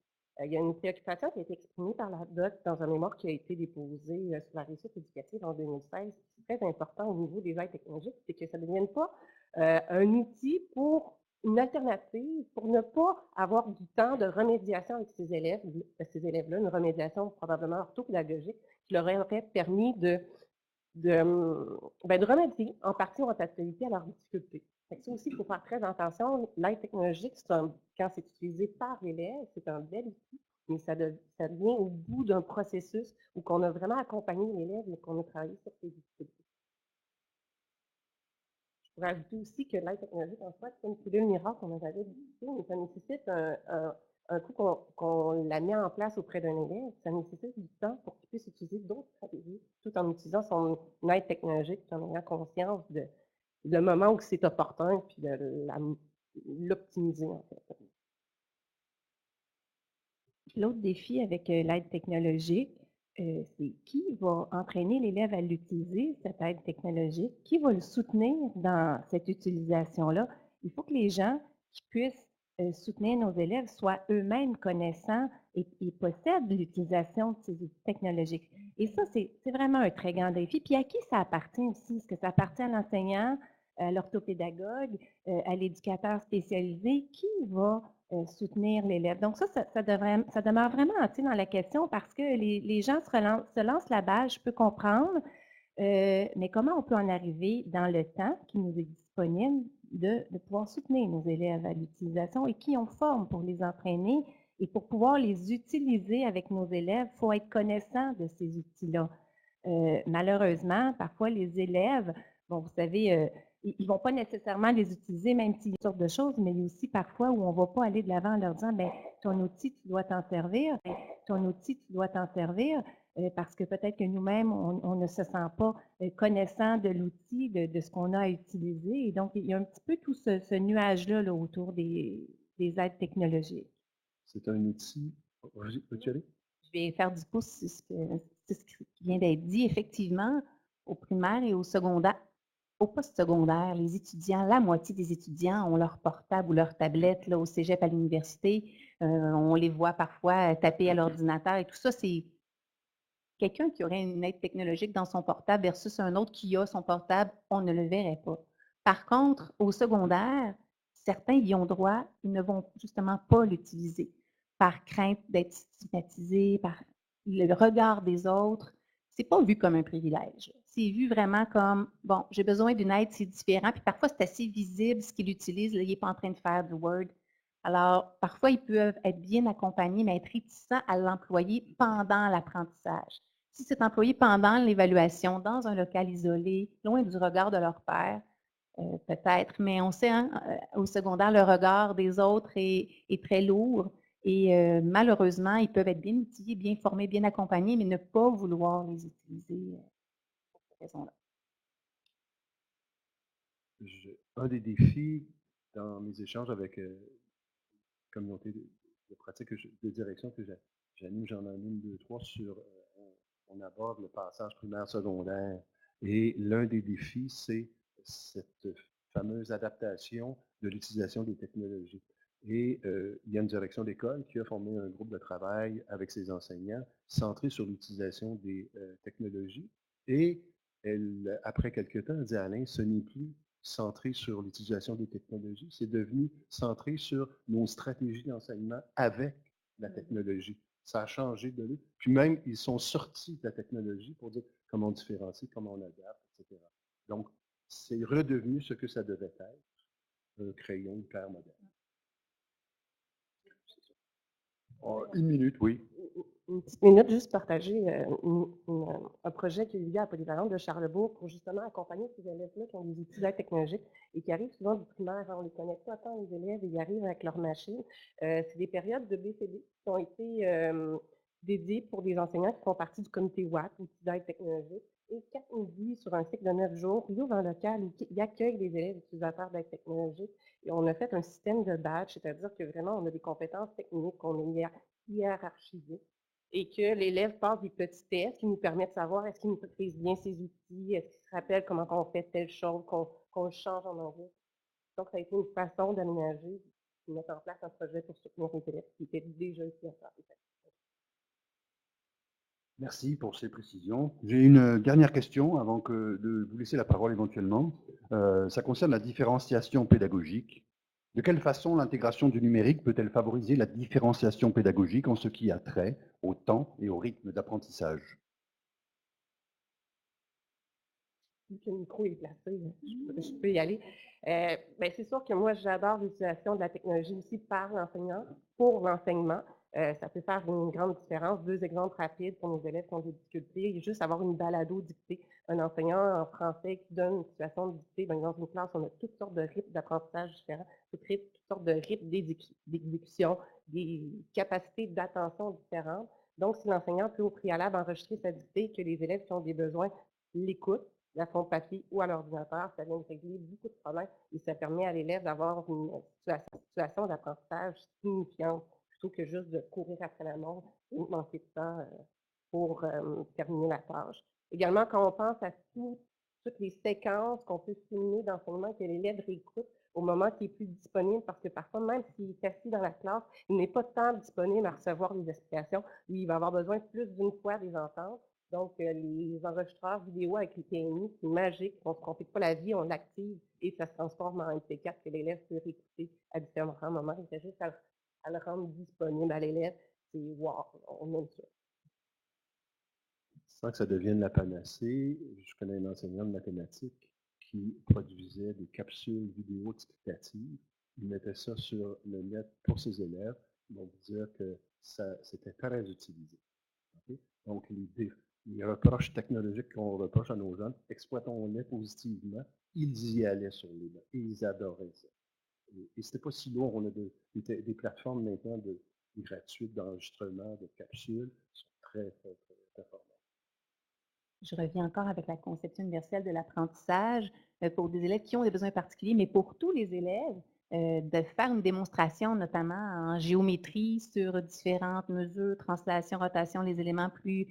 C: Il y a une préoccupation qui a été exprimée par la DOC dans un mémoire qui a été déposé sur la réussite éducative en 2016. C'est très important au niveau des aides technologiques, c'est que ça ne devienne pas un outil pour une alternative, pour ne pas avoir du temps de remédiation avec ces élèves-là, une remédiation probablement orthopédagogique qui leur aurait permis de remédier en partie ou en totalité à leurs difficultés. Ça aussi, il faut faire très attention. L'aide technologique, quand c'est utilisé par l'élève, c'est un bel outil, mais ça vient au bout d'un processus où on a vraiment accompagné l'élève et qu'on a travaillé sur ses difficultés. Je pourrais ajouter aussi que l'aide technologique, en fait, c'est une pilule miracle qu'on avait discuté, mais ça nécessite un coup qu'on la met en place auprès d'un élève, ça nécessite du temps pour qu'il puisse utiliser d'autres stratégies, tout en utilisant son aide technologique, tout en ayant conscience de le moment où c'est opportun, puis de l'optimiser, en fait.
A: L'autre défi avec l'aide technologique, c'est qui va entraîner l'élève à l'utiliser, cette aide technologique? Qui va le soutenir dans cette utilisation-là? Il faut que les gens qui puissent soutenir nos élèves soient eux-mêmes connaissants et possèdent l'utilisation de ces outils technologiques. Et ça, c'est vraiment un très grand défi. Puis à qui ça appartient aussi? Est-ce que ça appartient à l'enseignant, à l'orthopédagogue, à l'éducateur spécialisé? Qui va soutenir l'élève? Donc ça demeure vraiment entier dans la question parce que les gens se lancent la balle, je peux comprendre, mais comment on peut en arriver dans le temps qui nous est disponible de pouvoir soutenir nos élèves à l'utilisation et qui on forme pour les entraîner et pour pouvoir les utiliser avec nos élèves, il faut être connaissant de ces outils-là. Malheureusement, parfois les élèves, bon, vous savez, ils ne vont pas nécessairement les utiliser, même s'il y a toutes sortes de choses, mais il y a aussi parfois où on ne va pas aller de l'avant en leur disant, bien, ton outil, tu dois t'en servir, ton outil, tu dois t'en servir, parce que peut-être que nous-mêmes, on ne se sent pas connaissant de l'outil, de ce qu'on a à utiliser. Et donc, il y a un petit peu tout ce nuage-là là, autour des aides technologiques.
D: C'est un outil. Peux-tu aller?
E: Je vais faire du pouce sur ce qui vient d'être dit. Effectivement, au primaire et au secondaire, au post-secondaire, les étudiants, la moitié des étudiants ont leur portable ou leur tablette là, au cégep, à l'université. On les voit parfois taper à l'ordinateur et tout ça, c'est quelqu'un qui aurait une aide technologique dans son portable versus un autre qui a son portable, on ne le verrait pas. Par contre, au secondaire, certains y ont droit, ils ne vont justement pas l'utiliser par crainte d'être stigmatisés, par le regard des autres. C'est pas vu comme un privilège. C'est vu vraiment comme, bon, j'ai besoin d'une aide, c'est différent. Puis parfois, c'est assez visible ce qu'il utilise. Là, il n'est pas en train de faire du Word. Alors, parfois, ils peuvent être bien accompagnés, mais être réticents à l'employer pendant l'apprentissage. Si c'est employé pendant l'évaluation, dans un local isolé, loin du regard de leur père, peut-être, mais on sait, hein, au secondaire, le regard des autres est très lourd et malheureusement, ils peuvent être bien outillés, bien formés, bien accompagnés, mais ne pas vouloir les utiliser pour cette raison-là.
D: Un des défis dans mes échanges avec la communauté de pratique de direction que j'anime, j'en anime 2, 3 sur, on aborde le passage primaire-secondaire. Et l'un des défis, c'est cette fameuse adaptation de l'utilisation des technologies. Et il y a une direction d'école qui a formé un groupe de travail avec ses enseignants centré sur l'utilisation des technologies. Et elle, après quelques temps, elle dit, Alain, ce n'est plus centré sur l'utilisation des technologies, c'est devenu centré sur nos stratégies d'enseignement avec la technologie. Ça a changé de lui. Puis même, ils sont sortis de la technologie pour dire comment on différencie, comment on adapte, etc. Donc, c'est redevenu ce que ça devait être, un crayon hyper moderne.
B: Oh, 1 minute, oui.
C: Une petite minute, juste partager un projet qui est lié à Polyvalente de Charlebourg pour justement accompagner ces élèves-là qui ont des outils d'aide technologique et qui arrivent souvent du primaire. On ne les connaît pas tant, les élèves, et ils arrivent avec leur machine. C'est des périodes de BCD qui ont été dédiées pour des enseignants qui font partie du comité WAC, outils d'aide technologique. Et 4 midis sur un cycle de 9 jours, ils ouvrent un local où ils accueillent des élèves utilisateurs d'aide technologique. Et on a fait un système de badge, c'est-à-dire que vraiment, on a des compétences techniques qu'on a hiérarchisées et que l'élève passe des petits tests qui nous permettent de savoir est-ce qu'il maîtrise bien ses outils, est-ce qu'il se rappelle comment on fait telle chose, qu'on le change en anglais. Donc, ça a été une façon d'aménager, de mettre en place un projet pour soutenir les élèves qui étaient déjà utilisateurs.
B: Merci pour ces précisions. J'ai une dernière question avant de vous laisser la parole éventuellement. Ça concerne la différenciation pédagogique. De quelle façon l'intégration du numérique peut-elle favoriser la différenciation pédagogique en ce qui a trait au temps et au rythme d'apprentissage?
C: Vu que le micro est placé, je peux y aller. C'est sûr que moi, j'adore l'utilisation de la technologie aussi par l'enseignant, pour l'enseignement. Ça peut faire une grande différence. 2 exemples rapides pour nos élèves qui ont des difficultés. Juste avoir une balado dictée. Un enseignant en français qui donne une situation de dictée. Dans une classe, on a toutes sortes de rythmes d'apprentissage différents, toutes sortes de rythmes d'exécution, des capacités d'attention différentes. Donc, si l'enseignant peut au préalable enregistrer sa dictée, que les élèves qui ont des besoins l'écoutent, la fond papier ou à l'ordinateur, ça vient de régler beaucoup de problèmes et ça permet à l'élève d'avoir une situation d'apprentissage signifiante plutôt que juste de courir après la montre et de manquer de temps pour terminer la tâche. Également, quand on pense à toutes les séquences qu'on peut simuler d'enseignement que l'élève réécoute au moment qui est plus disponible, parce que parfois, même s'il est assis dans la classe, il n'est pas tant disponible à recevoir les explications. Lui, il va avoir besoin plus d'une fois de les entendre. Donc, les enregistreurs vidéo avec les PMI, c'est magique. On ne se complique pas la vie, on l'active et ça se transforme en MP4 que l'élève peut réécouter à différents moments. Il fait juste à le rendre disponible à l'élève. C'est wow, on aime ça.
D: Sans que ça devienne la panacée, je connais un enseignant de mathématiques qui produisait des capsules vidéo explicatives. Il mettait ça sur le net pour ses élèves. Donc, dire que c'était très utilisé. Okay? Donc, les reproches technologiques qu'on reproche à nos jeunes, exploitons-les positivement. Ils y allaient sur les notes et ils adoraient ça. Et c'était pas si lourd. On a des plateformes maintenant gratuites d'enregistrement de capsules qui sont très, très, très performantes.
E: Je reviens encore avec la conception universelle de l'apprentissage pour des élèves qui ont des besoins particuliers, mais pour tous les élèves, de faire une démonstration, notamment en géométrie, sur différentes mesures, translation, rotation, les éléments plus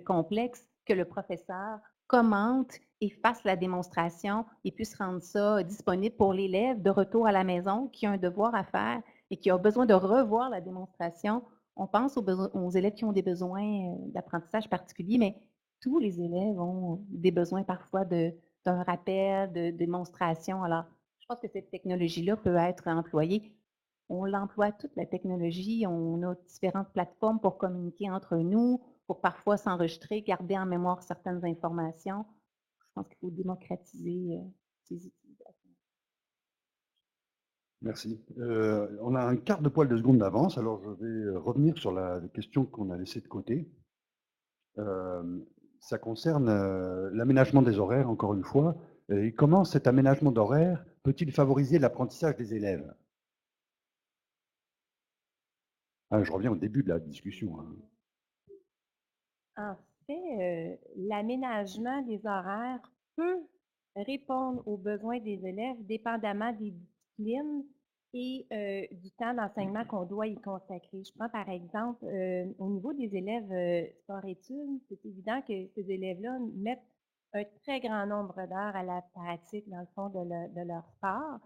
E: complexes, que le professeur commente et fasse la démonstration et puisse rendre ça disponible pour l'élève de retour à la maison qui a un devoir à faire et qui a besoin de revoir la démonstration. On pense aux élèves qui ont des besoins d'apprentissage particuliers, mais tous les élèves ont des besoins parfois d'un rappel, de démonstration. Alors, je pense que cette technologie-là peut être employée. On l'emploie toute la technologie. On a différentes plateformes pour communiquer entre nous, pour parfois s'enregistrer, garder en mémoire certaines informations. Je pense qu'il faut démocratiser ces utilisations.
B: Merci. On a un quart de poil de seconde d'avance, alors je vais revenir sur la question qu'on a laissée de côté. Ça concerne l'aménagement des horaires, encore une fois. Et comment cet aménagement d'horaire peut-il favoriser l'apprentissage des élèves? Je reviens au début de la discussion.
A: En fait, l'aménagement des horaires peut répondre aux besoins des élèves dépendamment des disciplines et du temps d'enseignement qu'on doit y consacrer. Je prends par exemple, au niveau des élèves sport-études, c'est évident que ces élèves-là mettent un très grand nombre d'heures à la pratique, dans le fond, de leur sport.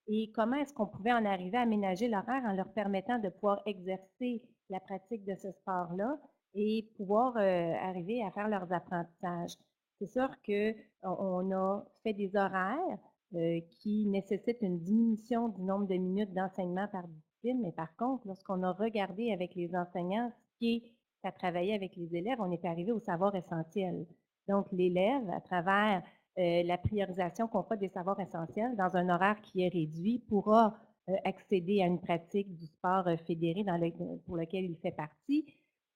A: Et comment est-ce qu'on pouvait en arriver à aménager l'horaire en leur permettant de pouvoir exercer la pratique de ce sport-là et pouvoir arriver à faire leurs apprentissages. C'est sûr qu'on a fait des horaires qui nécessitent une diminution du nombre de minutes d'enseignement par discipline, mais par contre, lorsqu'on a regardé avec les enseignants ce qui est à travailler avec les élèves, on est arrivé au savoir essentiel. Donc, l'élève, à travers la priorisation qu'on fait des savoirs essentiels dans un horaire qui est réduit, pourra accéder à une pratique du sport fédéré pour lequel il fait partie.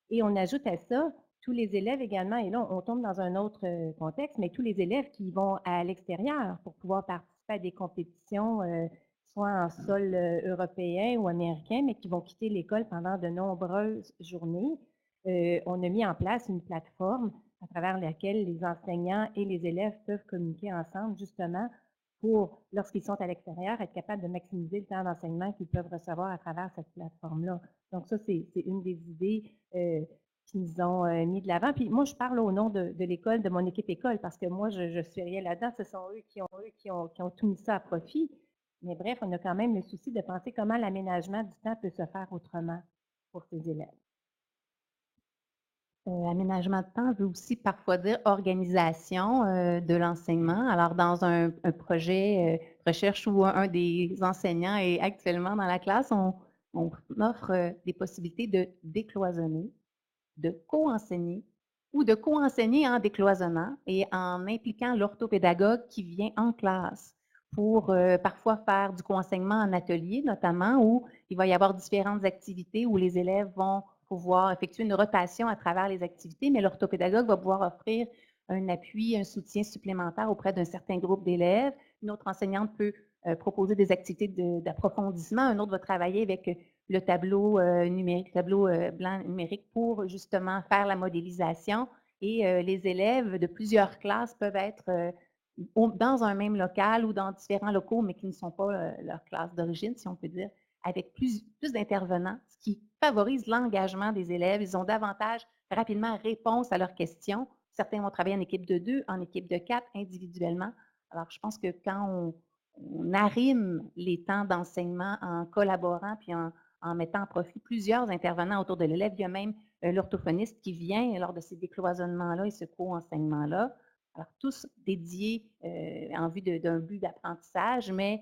A: Et on ajoute à ça tous les élèves également, et là on tombe dans un autre contexte, mais tous les élèves qui vont à l'extérieur pour pouvoir participer à des compétitions, soit en sol européen ou américain, mais qui vont quitter l'école pendant de nombreuses journées. On a mis en place une plateforme à travers laquelle les enseignants et les élèves peuvent communiquer ensemble justement pour, lorsqu'ils sont à l'extérieur, être capables de maximiser le temps d'enseignement qu'ils peuvent recevoir à travers cette plateforme-là. Donc ça, c'est une des idées qu'ils ont mis de l'avant. Puis moi, je parle au nom de l'école, de mon équipe école, parce que moi, je suis rien là-dedans. Ce sont eux qui ont tout mis ça à profit. Mais bref, on a quand même le souci de penser comment l'aménagement du temps peut se faire autrement pour ces élèves.
E: Aménagement de temps veut aussi parfois dire organisation de l'enseignement. Alors, dans un projet recherche où un des enseignants est actuellement dans la classe, on offre des possibilités de décloisonner, de co-enseigner ou de co-enseigner en décloisonnant et en impliquant l'orthopédagogue qui vient en classe pour parfois faire du co-enseignement en atelier notamment, où il va y avoir différentes activités où les élèves vont pouvoir effectuer une rotation à travers les activités, mais l'orthopédagogue va pouvoir offrir un appui, un soutien supplémentaire auprès d'un certain groupe d'élèves. Une autre enseignante peut proposer des activités d'approfondissement. Un autre va travailler avec le tableau numérique, tableau blanc numérique pour justement faire la modélisation et les élèves de plusieurs classes peuvent être dans un même local ou dans différents locaux, mais qui ne sont pas leur classe d'origine, si on peut dire, avec plus d'intervenants, ce qui favorise l'engagement des élèves. Ils ont davantage rapidement réponse à leurs questions. Certains vont travailler en équipe de 2, en équipe de 4, individuellement. Alors, je pense que quand on arrime les temps d'enseignement en collaborant puis en mettant en profit plusieurs intervenants autour de l'élève, il y a même l'orthophoniste qui vient lors de ces décloisonnements-là et ce co-enseignement-là. Alors, tous dédiés en vue d'un but d'apprentissage, mais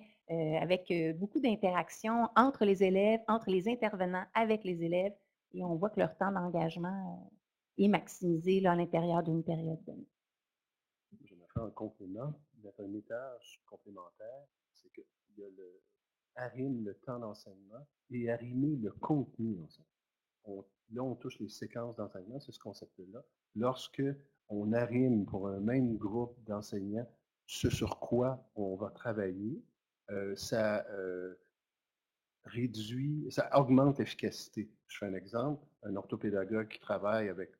E: avec beaucoup d'interactions entre les élèves, entre les intervenants avec les élèves, et on voit que leur temps d'engagement est maximisé là, à l'intérieur d'une période donnée.
D: Je me fais un complément, un étage complémentaire, c'est qu'il y a arrime le temps d'enseignement et arrimer le contenu d'enseignement. Là, on touche les séquences d'enseignement, c'est ce concept-là. Lorsque on arrime pour un même groupe d'enseignants ce sur quoi on va travailler, ça augmente l'efficacité. Je fais un exemple, un orthopédagogue qui travaille avec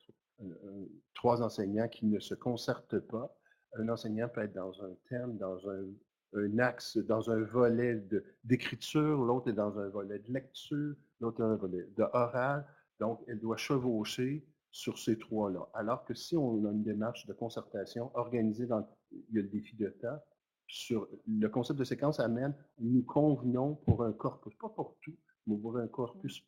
D: 3 enseignants qui ne se concertent pas. Un enseignant peut être dans un thème, dans un axe, dans un volet d'écriture, l'autre est dans un volet de lecture, l'autre dans un volet d'oral. Donc, elle doit chevaucher sur ces 3-là. Alors que si on a une démarche de concertation organisée il y a le défi de temps, sur le concept de séquence amène, nous convenons pour un corpus, pas pour tout, mais pour un corpus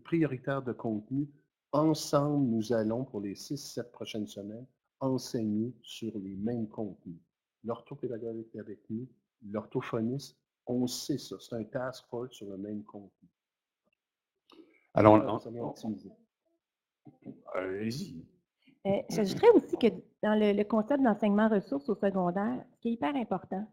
D: prioritaire de contenu. Ensemble, nous allons, pour les 6-7 prochaines semaines, enseigner sur les mêmes contenus. L'orthopédagogue est avec nous, l'orthophoniste, on sait ça, c'est un task force sur le même contenu.
B: Alors,
D: allez-y.
A: J'ajouterais aussi que dans le concept d'enseignement ressources au secondaire, ce qui est hyper important,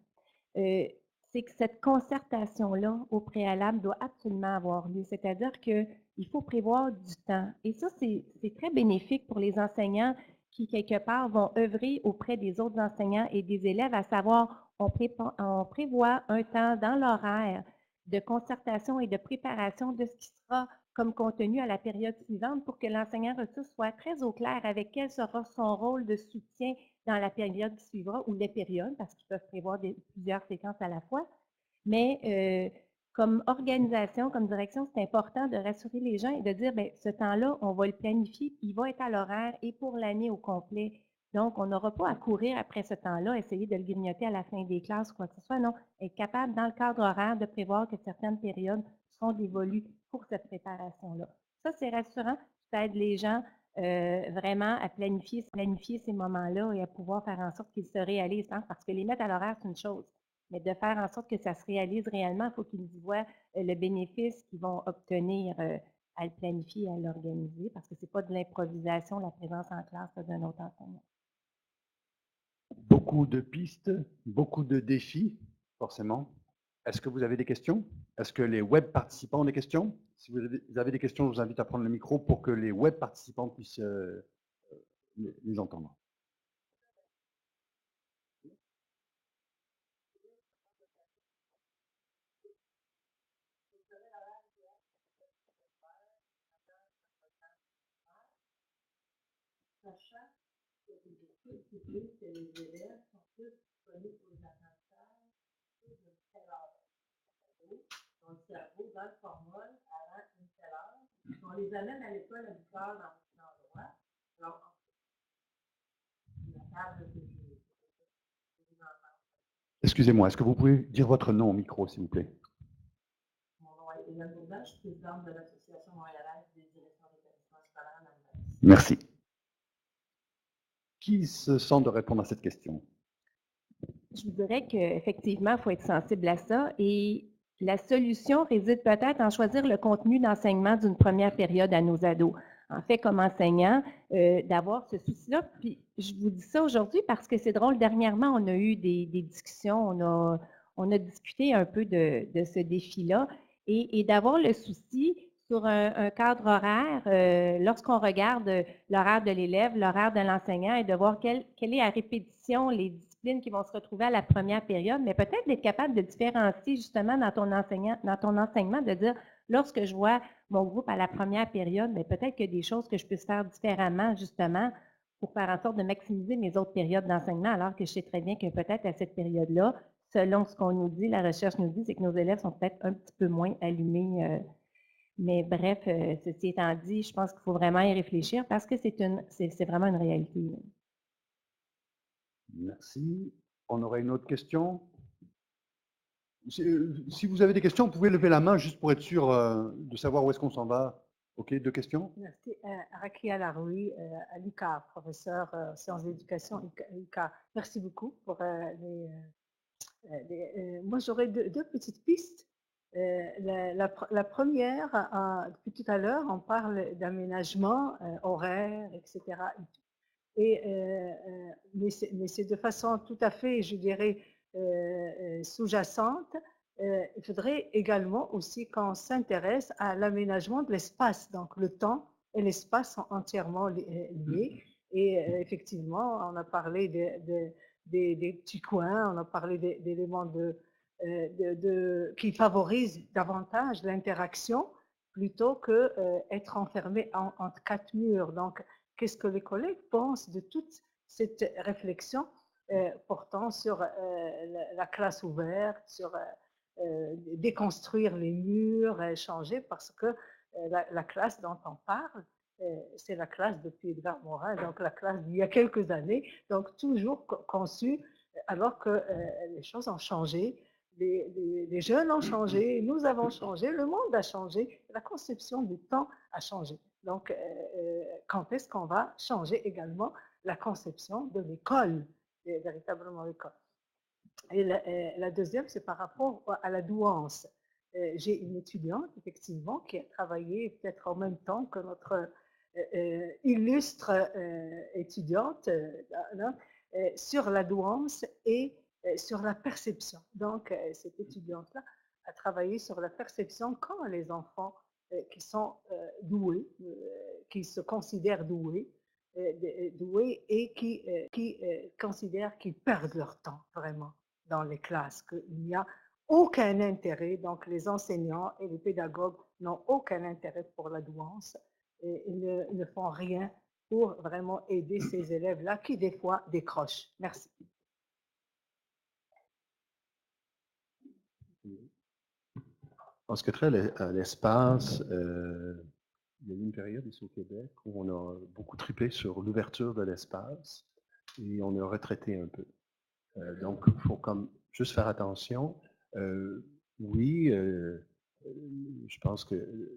A: c'est que cette concertation-là, au préalable, doit absolument avoir lieu. C'est-à-dire qu'il faut prévoir du temps. Et ça, c'est très bénéfique pour les enseignants qui, quelque part, vont œuvrer auprès des autres enseignants et des élèves, à savoir, on prévoit un temps dans l'horaire de concertation et de préparation de ce qui sera comme contenu à la période suivante pour que l'enseignant ressource soit très au clair avec quel sera son rôle de soutien dans la période qui suivra ou les périodes, parce qu'ils peuvent prévoir plusieurs séquences à la fois. Mais comme organisation, comme direction, c'est important de rassurer les gens et de dire, bien, ce temps-là, on va le planifier, il va être à l'horaire et pour l'année au complet. Donc, on n'aura pas à courir après ce temps-là, essayer de le grignoter à la fin des classes ou quoi que ce soit. Non, être capable, dans le cadre horaire, de prévoir que certaines périodes sont dévolues pour cette préparation-là. Ça, c'est rassurant. Ça aide les gens vraiment à planifier ces moments-là et à pouvoir faire en sorte qu'ils se réalisent. Hein, parce que les mettre à l'horaire, c'est une chose. Mais de faire en sorte que ça se réalise réellement, il faut qu'ils y voient le bénéfice qu'ils vont obtenir à le planifier et à l'organiser, parce que ce n'est pas de l'improvisation, la présence en classe d'un autre enseignant.
B: Beaucoup de pistes, beaucoup de défis, forcément. Est-ce que vous avez des questions? Est-ce que les web participants ont des questions? Si vous avez des questions, je vous invite à prendre le micro pour que les web participants puissent les entendre.
F: Sachant que les élèves sont tous disponibles pour les apprentissages de telle heure. Dans le cerveau, dans le formol, avant une telle heure. On les amène à l'école à 8 heures dans cet endroit. Alors, la table que je vous entends.
B: Excusez-moi, est-ce que vous pouvez dire votre nom au micro, s'il vous plaît?
F: Mon nom est Hélène Bourdin, je suis présidente de l'Association montréalaise des directions d'établissement scolaire à Malbaie.
B: Merci. Qui se sent de répondre à cette question?
A: Je vous dirais qu'effectivement, il faut être sensible à ça et la solution réside peut-être en choisir le contenu d'enseignement d'une première période à nos ados. En fait, comme enseignant, d'avoir ce souci-là. Puis, je vous dis ça aujourd'hui parce que c'est drôle, dernièrement, on a eu des discussions, on a discuté un peu de ce défi-là et d'avoir le souci sur un cadre horaire, lorsqu'on regarde l'horaire de l'élève, l'horaire de l'enseignant et de voir quelle est à répétition les disciplines qui vont se retrouver à la première période, mais peut-être d'être capable de différencier justement dans ton enseignement, de dire, lorsque je vois mon groupe à la première période, mais peut-être qu'il y a des choses que je peux faire différemment justement pour faire en sorte de maximiser mes autres périodes d'enseignement, alors que je sais très bien que peut-être à cette période-là, selon ce qu'on nous dit, la recherche nous dit, c'est que nos élèves sont peut-être un petit peu moins allumés. Mais bref, ceci étant dit, je pense qu'il faut vraiment y réfléchir parce que c'est vraiment une réalité.
B: Merci. On aurait une autre question? Si vous avez des questions, vous pouvez lever la main juste pour être sûr de savoir où est-ce qu'on s'en va. OK, 2 questions?
F: Merci. Rakia Laroui, à l'UQAR, professeur sciences d'éducation UQAR. Merci beaucoup pour moi, j'aurais deux petites pistes. La première, depuis tout à l'heure, on parle d'aménagement horaire, etc. Mais c'est de façon tout à fait, je dirais, sous-jacente. Il faudrait également aussi qu'on s'intéresse à l'aménagement de l'espace. Donc, le temps et l'espace sont entièrement liés. Et effectivement, on a parlé des petits coins, on a parlé d'éléments qui favorisent davantage l'interaction plutôt que être enfermé entre 4 murs. Donc, qu'est-ce que les collègues pensent de toute cette réflexion portant sur la classe ouverte, sur déconstruire les murs, changer, parce que la classe dont on parle, c'est la classe depuis Edgar Morin, donc la classe d'il y a quelques années, donc toujours conçue, alors que les choses ont changé, les jeunes ont changé, nous avons changé, le monde a changé, la conception du temps a changé. Donc, quand est-ce qu'on va changer également la conception de l'école, véritablement l'école? Et la deuxième, c'est par rapport à la douance. J'ai une étudiante, effectivement, qui a travaillé peut-être en même temps que notre illustre étudiante sur la douance et sur la perception. Donc, cette étudiante-là a travaillé sur la perception quand les enfants qui sont doués, qui se considèrent doués et qui considèrent qu'ils perdent leur temps vraiment dans les classes, qu'il n'y a aucun intérêt, donc les enseignants et les pédagogues n'ont aucun intérêt pour la douance et ils ne font rien pour vraiment aider ces élèves-là qui des fois décrochent. Merci.
D: En ce qui a trait à l'espace, il y a eu une période ici au Québec où on a beaucoup trippé sur l'ouverture de l'espace et on a retraité un peu. Donc, il faut comme juste faire attention. Oui, je pense que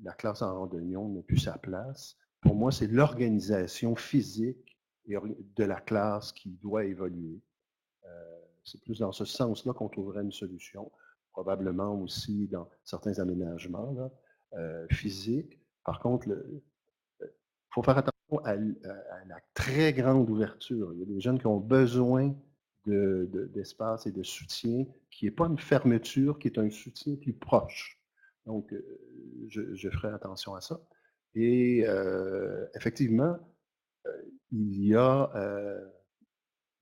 D: la classe en randonnion n'a plus sa place. Pour moi, c'est l'organisation physique de la classe qui doit évoluer. C'est plus dans ce sens-là qu'on trouverait une solution. Probablement aussi dans certains aménagements là, physiques. Par contre, il faut faire attention à la très grande ouverture. Il y a des jeunes qui ont besoin d'espace et de soutien, qui n'est pas une fermeture, qui est un soutien plus proche. Donc, je ferai attention à ça. Et effectivement, il y a,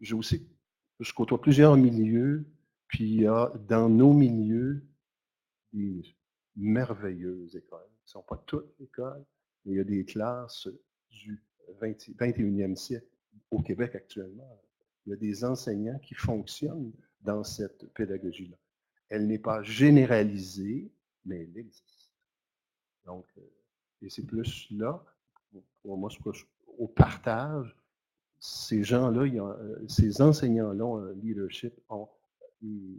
D: je côtoie plusieurs milieux, puis il y a dans nos milieux des merveilleuses écoles. Ce ne sont pas toutes écoles, mais il y a des classes du 21e siècle au Québec actuellement. Il y a des enseignants qui fonctionnent dans cette pédagogie-là. Elle n'est pas généralisée, mais elle existe. Donc, et c'est plus là, pour moi, c'est plus au partage. Ces gens-là, ces enseignants-là ont un leadership, ont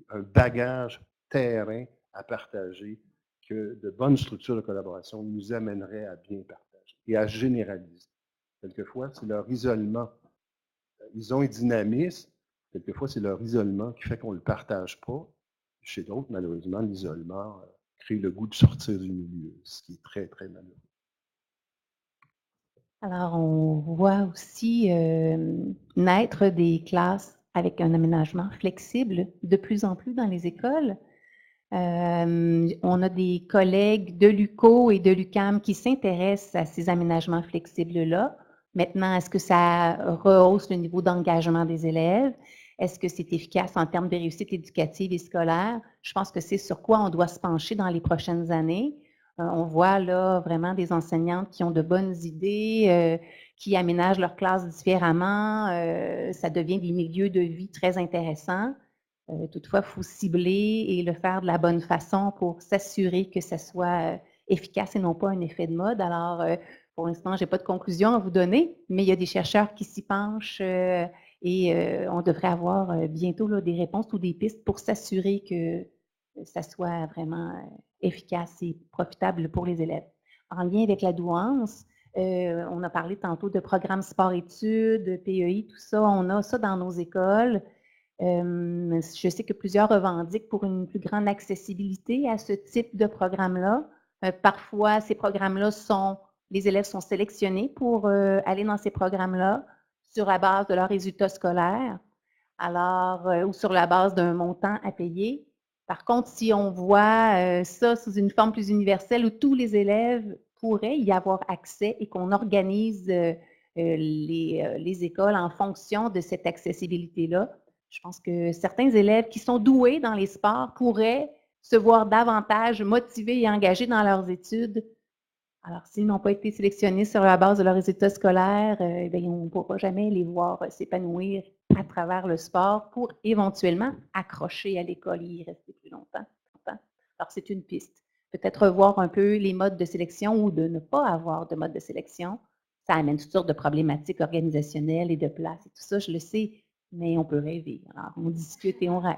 D: un bagage terrain à partager que de bonnes structures de collaboration nous amèneraient à bien partager et à généraliser. Quelquefois, c'est leur isolement. Ils ont un dynamisme. Quelquefois, c'est leur isolement qui fait qu'on ne le partage pas. Chez d'autres, malheureusement, l'isolement crée le goût de sortir du milieu, ce qui est très, très malheureux.
E: Alors, on voit aussi naître des classes avec un aménagement flexible de plus en plus dans les écoles. On a des collègues de l'UQO et de l'UQAM qui s'intéressent à ces aménagements flexibles-là. Maintenant, est-ce que ça rehausse le niveau d'engagement des élèves? Est-ce que c'est efficace en termes de réussite éducative et scolaire? Je pense que c'est sur quoi on doit se pencher dans les prochaines années. On voit là vraiment des enseignantes qui ont de bonnes idées, qui aménagent leur classe différemment. Ça devient des milieux de vie très intéressants. Toutefois, il faut cibler et le faire de la bonne façon pour s'assurer que ça soit efficace et non pas un effet de mode. Alors, pour l'instant, je n'ai pas de conclusion à vous donner, mais il y a des chercheurs qui s'y penchent et on devrait avoir bientôt là, des réponses ou des pistes pour s'assurer que ça soit vraiment efficace et profitable pour les élèves. En lien avec la douance, on a parlé tantôt de programmes sport-études, PEI, tout ça. On a ça dans nos écoles. Je sais que plusieurs revendiquent pour une plus grande accessibilité à ce type de programme-là. Parfois, ces programmes-là les élèves sont sélectionnés pour aller dans ces programmes-là sur la base de leurs résultats scolaires, alors, ou sur la base d'un montant à payer. Par contre, si on voit ça sous une forme plus universelle où tous les élèves pourraient y avoir accès et qu'on organise les écoles en fonction de cette accessibilité-là, je pense que certains élèves qui sont doués dans les sports pourraient se voir davantage motivés et engagés dans leurs études. Alors, s'ils n'ont pas été sélectionnés sur la base de leurs résultats scolaires, on ne pourra jamais les voir s'épanouir à travers le sport pour éventuellement accrocher à l'école et y rester plus longtemps. Alors, c'est une piste. Peut-être revoir un peu les modes de sélection ou de ne pas avoir de mode de sélection. Ça amène toutes sortes de problématiques organisationnelles et de place et tout ça, je le sais, mais on peut rêver. Alors, on discute et on rêve.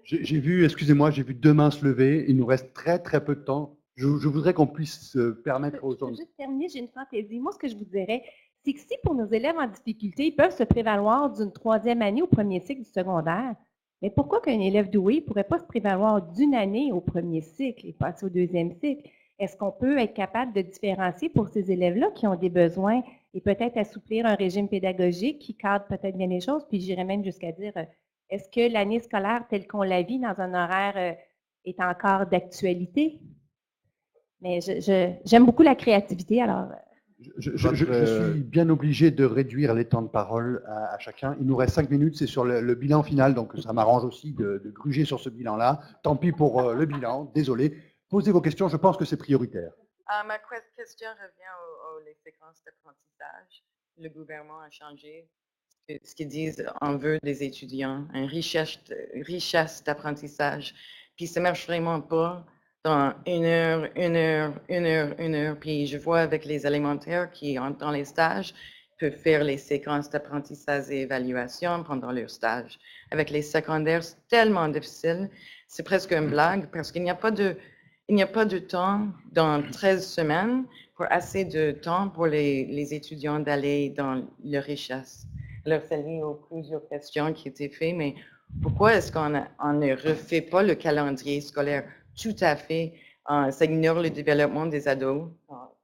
B: J'ai vu, excusez-moi, j'ai vu 2 mains se lever. Il nous reste très, très peu de temps. Je voudrais qu'on puisse permettre aux
A: Je
B: gens...
A: veux juste terminer, j'ai une fantaisie. Moi, ce que je vous dirais, c'est que si pour nos élèves en difficulté, ils peuvent se prévaloir d'une 3e année au premier cycle du secondaire, mais pourquoi qu'un élève doué ne pourrait pas se prévaloir d'une année au premier cycle et passer au 2e cycle? Est-ce qu'on peut être capable de différencier pour ces élèves-là qui ont des besoins et peut-être assouplir un régime pédagogique qui cadre peut-être bien les choses? Puis j'irais même jusqu'à dire, est-ce que l'année scolaire telle qu'on la vit dans un horaire est encore d'actualité? Mais j'aime beaucoup la créativité, alors...
B: Je suis bien obligé de réduire les temps de parole à chacun. Il nous reste 5 minutes, c'est sur le bilan final, donc ça m'arrange aussi de gruger sur ce bilan-là. Tant pis pour le bilan, désolé. Posez vos questions, je pense que c'est prioritaire.
G: Ma question revient aux les séquences d'apprentissage. Le gouvernement a changé ce qu'ils disent, on veut des étudiants, une richesse d'apprentissage. Puis ça ne marche vraiment pas dans 1 heure, 1 heure, 1 heure, 1 heure. Puis je vois avec les élémentaires qui, dans les stages, peuvent faire les séquences d'apprentissage et évaluation pendant leur stage. Avec les secondaires, c'est tellement difficile. C'est presque une blague parce qu'il n'y a pas de temps dans 13 semaines pour assez de temps pour les étudiants d'aller dans leur richesse. Alors, ça lié aux plusieurs questions qui étaient faites, mais pourquoi est-ce qu'on ne refait pas le calendrier scolaire tout à fait? Ça ignore le développement des ados,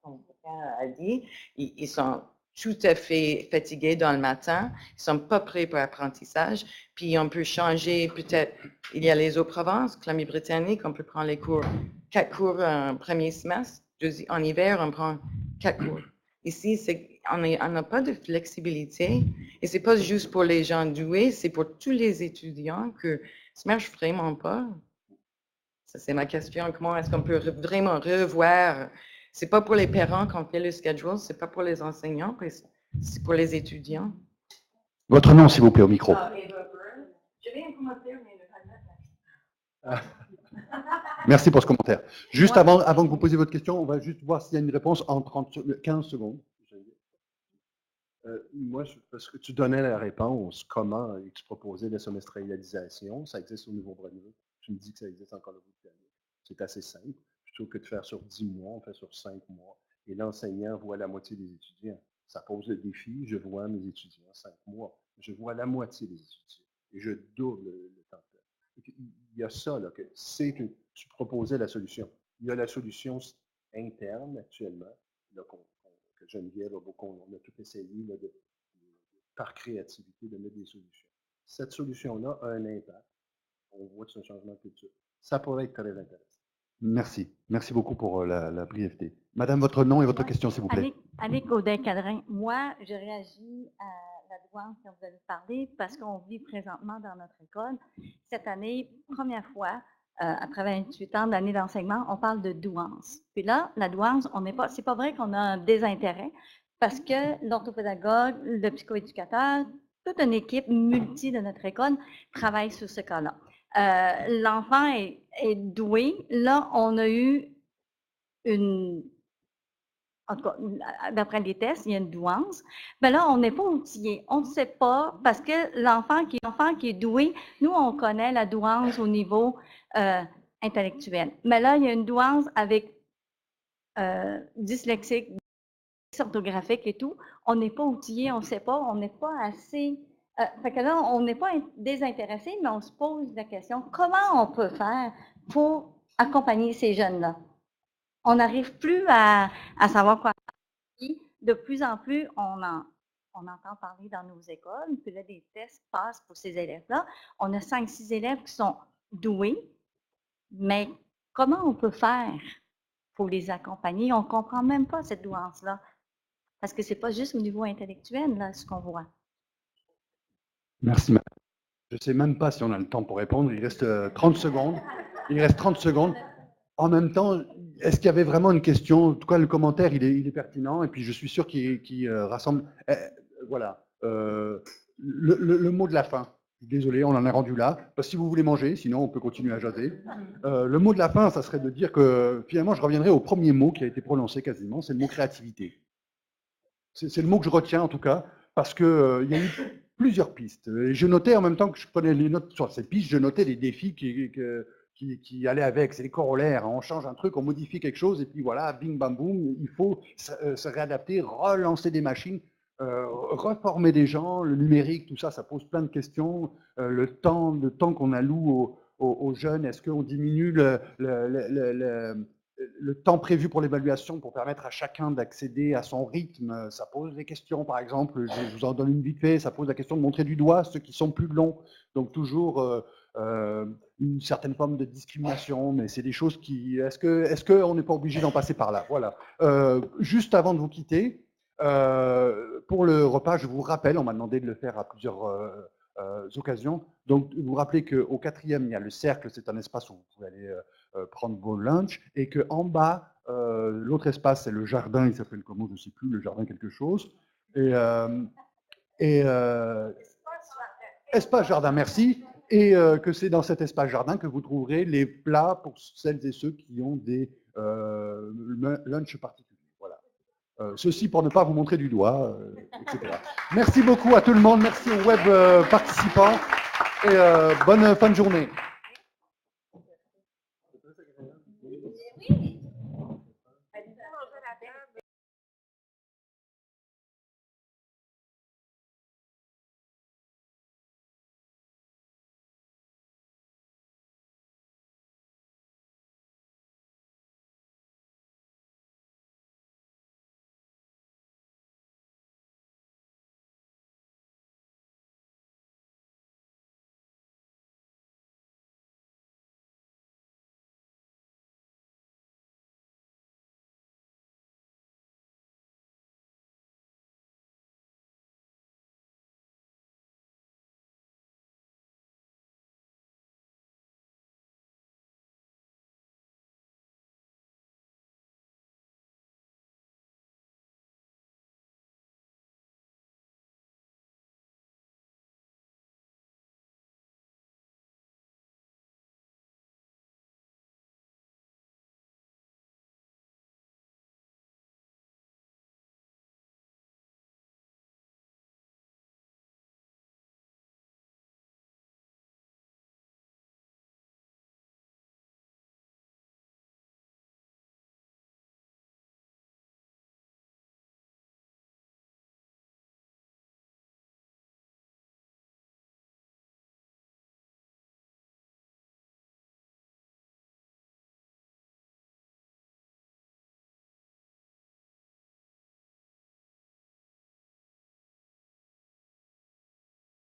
G: comme quelqu'un a dit. Ils sont tout à fait fatigués dans le matin, ils ne sont pas prêts pour l'apprentissage, puis on peut changer, peut-être, il y a les autres provinces, Colombie-Britannique, on peut prendre les cours, 4 cours en premier semestre, en hiver, on prend 4 cours. Ici, on n'a pas de flexibilité et ce n'est pas juste pour les gens doués, c'est pour tous les étudiants que ça ne marche vraiment pas. Ça, c'est ma question. Comment est-ce qu'on peut vraiment revoir? Ce n'est pas pour les parents qu'on fait le schedule, ce n'est pas pour les enseignants, c'est pour les étudiants.
B: Votre nom, s'il vous plaît, au micro.
G: J'avais un commentaire, mais le palmarès.
B: Merci pour ce commentaire. Juste avant que vous posiez votre question, on va juste voir s'il y a une réponse en 15 secondes.
D: Moi, parce que tu donnais la réponse, comment tu proposais la semestrialisation, ça existe au Nouveau-Brunswick. Tu me dis que ça existe encore au Colombie-Britannique. C'est assez simple. Plutôt que de faire sur 10 mois, on fait sur 5 mois. Et l'enseignant voit la moitié des étudiants. Ça pose le défi, je vois mes étudiants 5 mois. Je vois la moitié des étudiants. Et je double le temps de temps. Il y a ça, là, que tu proposais la solution. Il y a la solution interne actuellement, là, que Geneviève a beaucoup, on a tout essayé là, par créativité de mettre des solutions. Cette solution-là a un impact. On voit que c'est un changement de culture. Ça pourrait être très intéressant.
B: Merci. Merci beaucoup pour la brièveté. Madame, votre nom et votre question, s'il vous plaît.
H: Annick Gaudin-Cadrin. Moi, je réagis à la douance dont vous avez parlé parce qu'on vit présentement dans notre école. Cette année, première fois, après 28 ans d'année d'enseignement, on parle de douance. Puis là, la douance, c'est pas vrai qu'on a un désintérêt parce que l'orthopédagogue, le psychoéducateur, toute une équipe multi de notre école travaille sur ce cas-là. L'enfant est doué. Là, on a eu en tout cas, d'après les tests, il y a une douance. Mais là, on n'est pas outillé. On ne sait pas, parce que l'enfant qui est doué, nous, on connaît la douance au niveau intellectuel. Mais là, il y a une douance avec dyslexique, orthographique et tout. On n'est pas outillé, on ne sait pas, on n'est pas assez... fait que là, on n'est pas désintéressé, mais on se pose la question, comment on peut faire pour accompagner ces jeunes-là? On n'arrive plus à savoir quoi. De plus en plus, on entend parler dans nos écoles, puis là, des tests passent pour ces élèves-là. On a 5-6 élèves qui sont doués, mais comment on peut faire pour les accompagner? On ne comprend même pas cette douance-là, parce que ce n'est pas juste au niveau intellectuel, là, ce qu'on voit.
B: Merci, madame. Je ne sais même pas si on a le temps pour répondre. Il reste 30 secondes. Il reste 30 secondes. En même temps, est-ce qu'il y avait vraiment une question? En tout cas, le commentaire, il est pertinent. Et puis, je suis sûr qu'il rassemble... voilà. Le mot de la fin. Désolé, on en est rendu là. Parce que si vous voulez manger, sinon on peut continuer à jaser. Le mot de la fin, ça serait de dire que, finalement, je reviendrai au premier mot qui a été prononcé quasiment, c'est le mot créativité. C'est le mot que je retiens, en tout cas, parce qu'il y a eu plusieurs pistes. Et je notais, en même temps que je prenais les notes sur ces pistes, je notais les défis qui allaient avec. C'est les corollaires. On change un truc, on modifie quelque chose, et puis voilà, bing, bam, boum, il faut se réadapter, relancer des machines, reformer des gens, le numérique, tout ça, ça pose plein de questions. Le temps qu'on alloue aux jeunes, est-ce qu'on diminue le temps prévu pour l'évaluation pour permettre à chacun d'accéder à son rythme? Ça pose des questions, par exemple, je vous en donne une vite fait, ça pose la question de montrer du doigt ceux qui sont plus longs. Donc toujours une certaine forme de discrimination, mais c'est des choses qui... Est-ce qu'on n'est pas obligé d'en passer par là? Voilà. Juste avant de vous quitter, pour le repas, je vous rappelle, on m'a demandé de le faire à plusieurs occasions, donc vous rappelez qu'au 4e, il y a le cercle, c'est un espace où vous pouvez aller prendre vos lunchs, et qu'en bas, l'autre espace, c'est le jardin, il s'appelle comment, je ne sais plus, le jardin quelque chose, espace jardin, merci, et que c'est dans cet espace jardin que vous trouverez les plats pour celles et ceux qui ont des lunchs particuliers. Voilà. Ceci pour ne pas vous montrer du doigt, etc. Merci beaucoup à tout le monde, merci aux web participants, et bonne fin de journée.
H: Oui.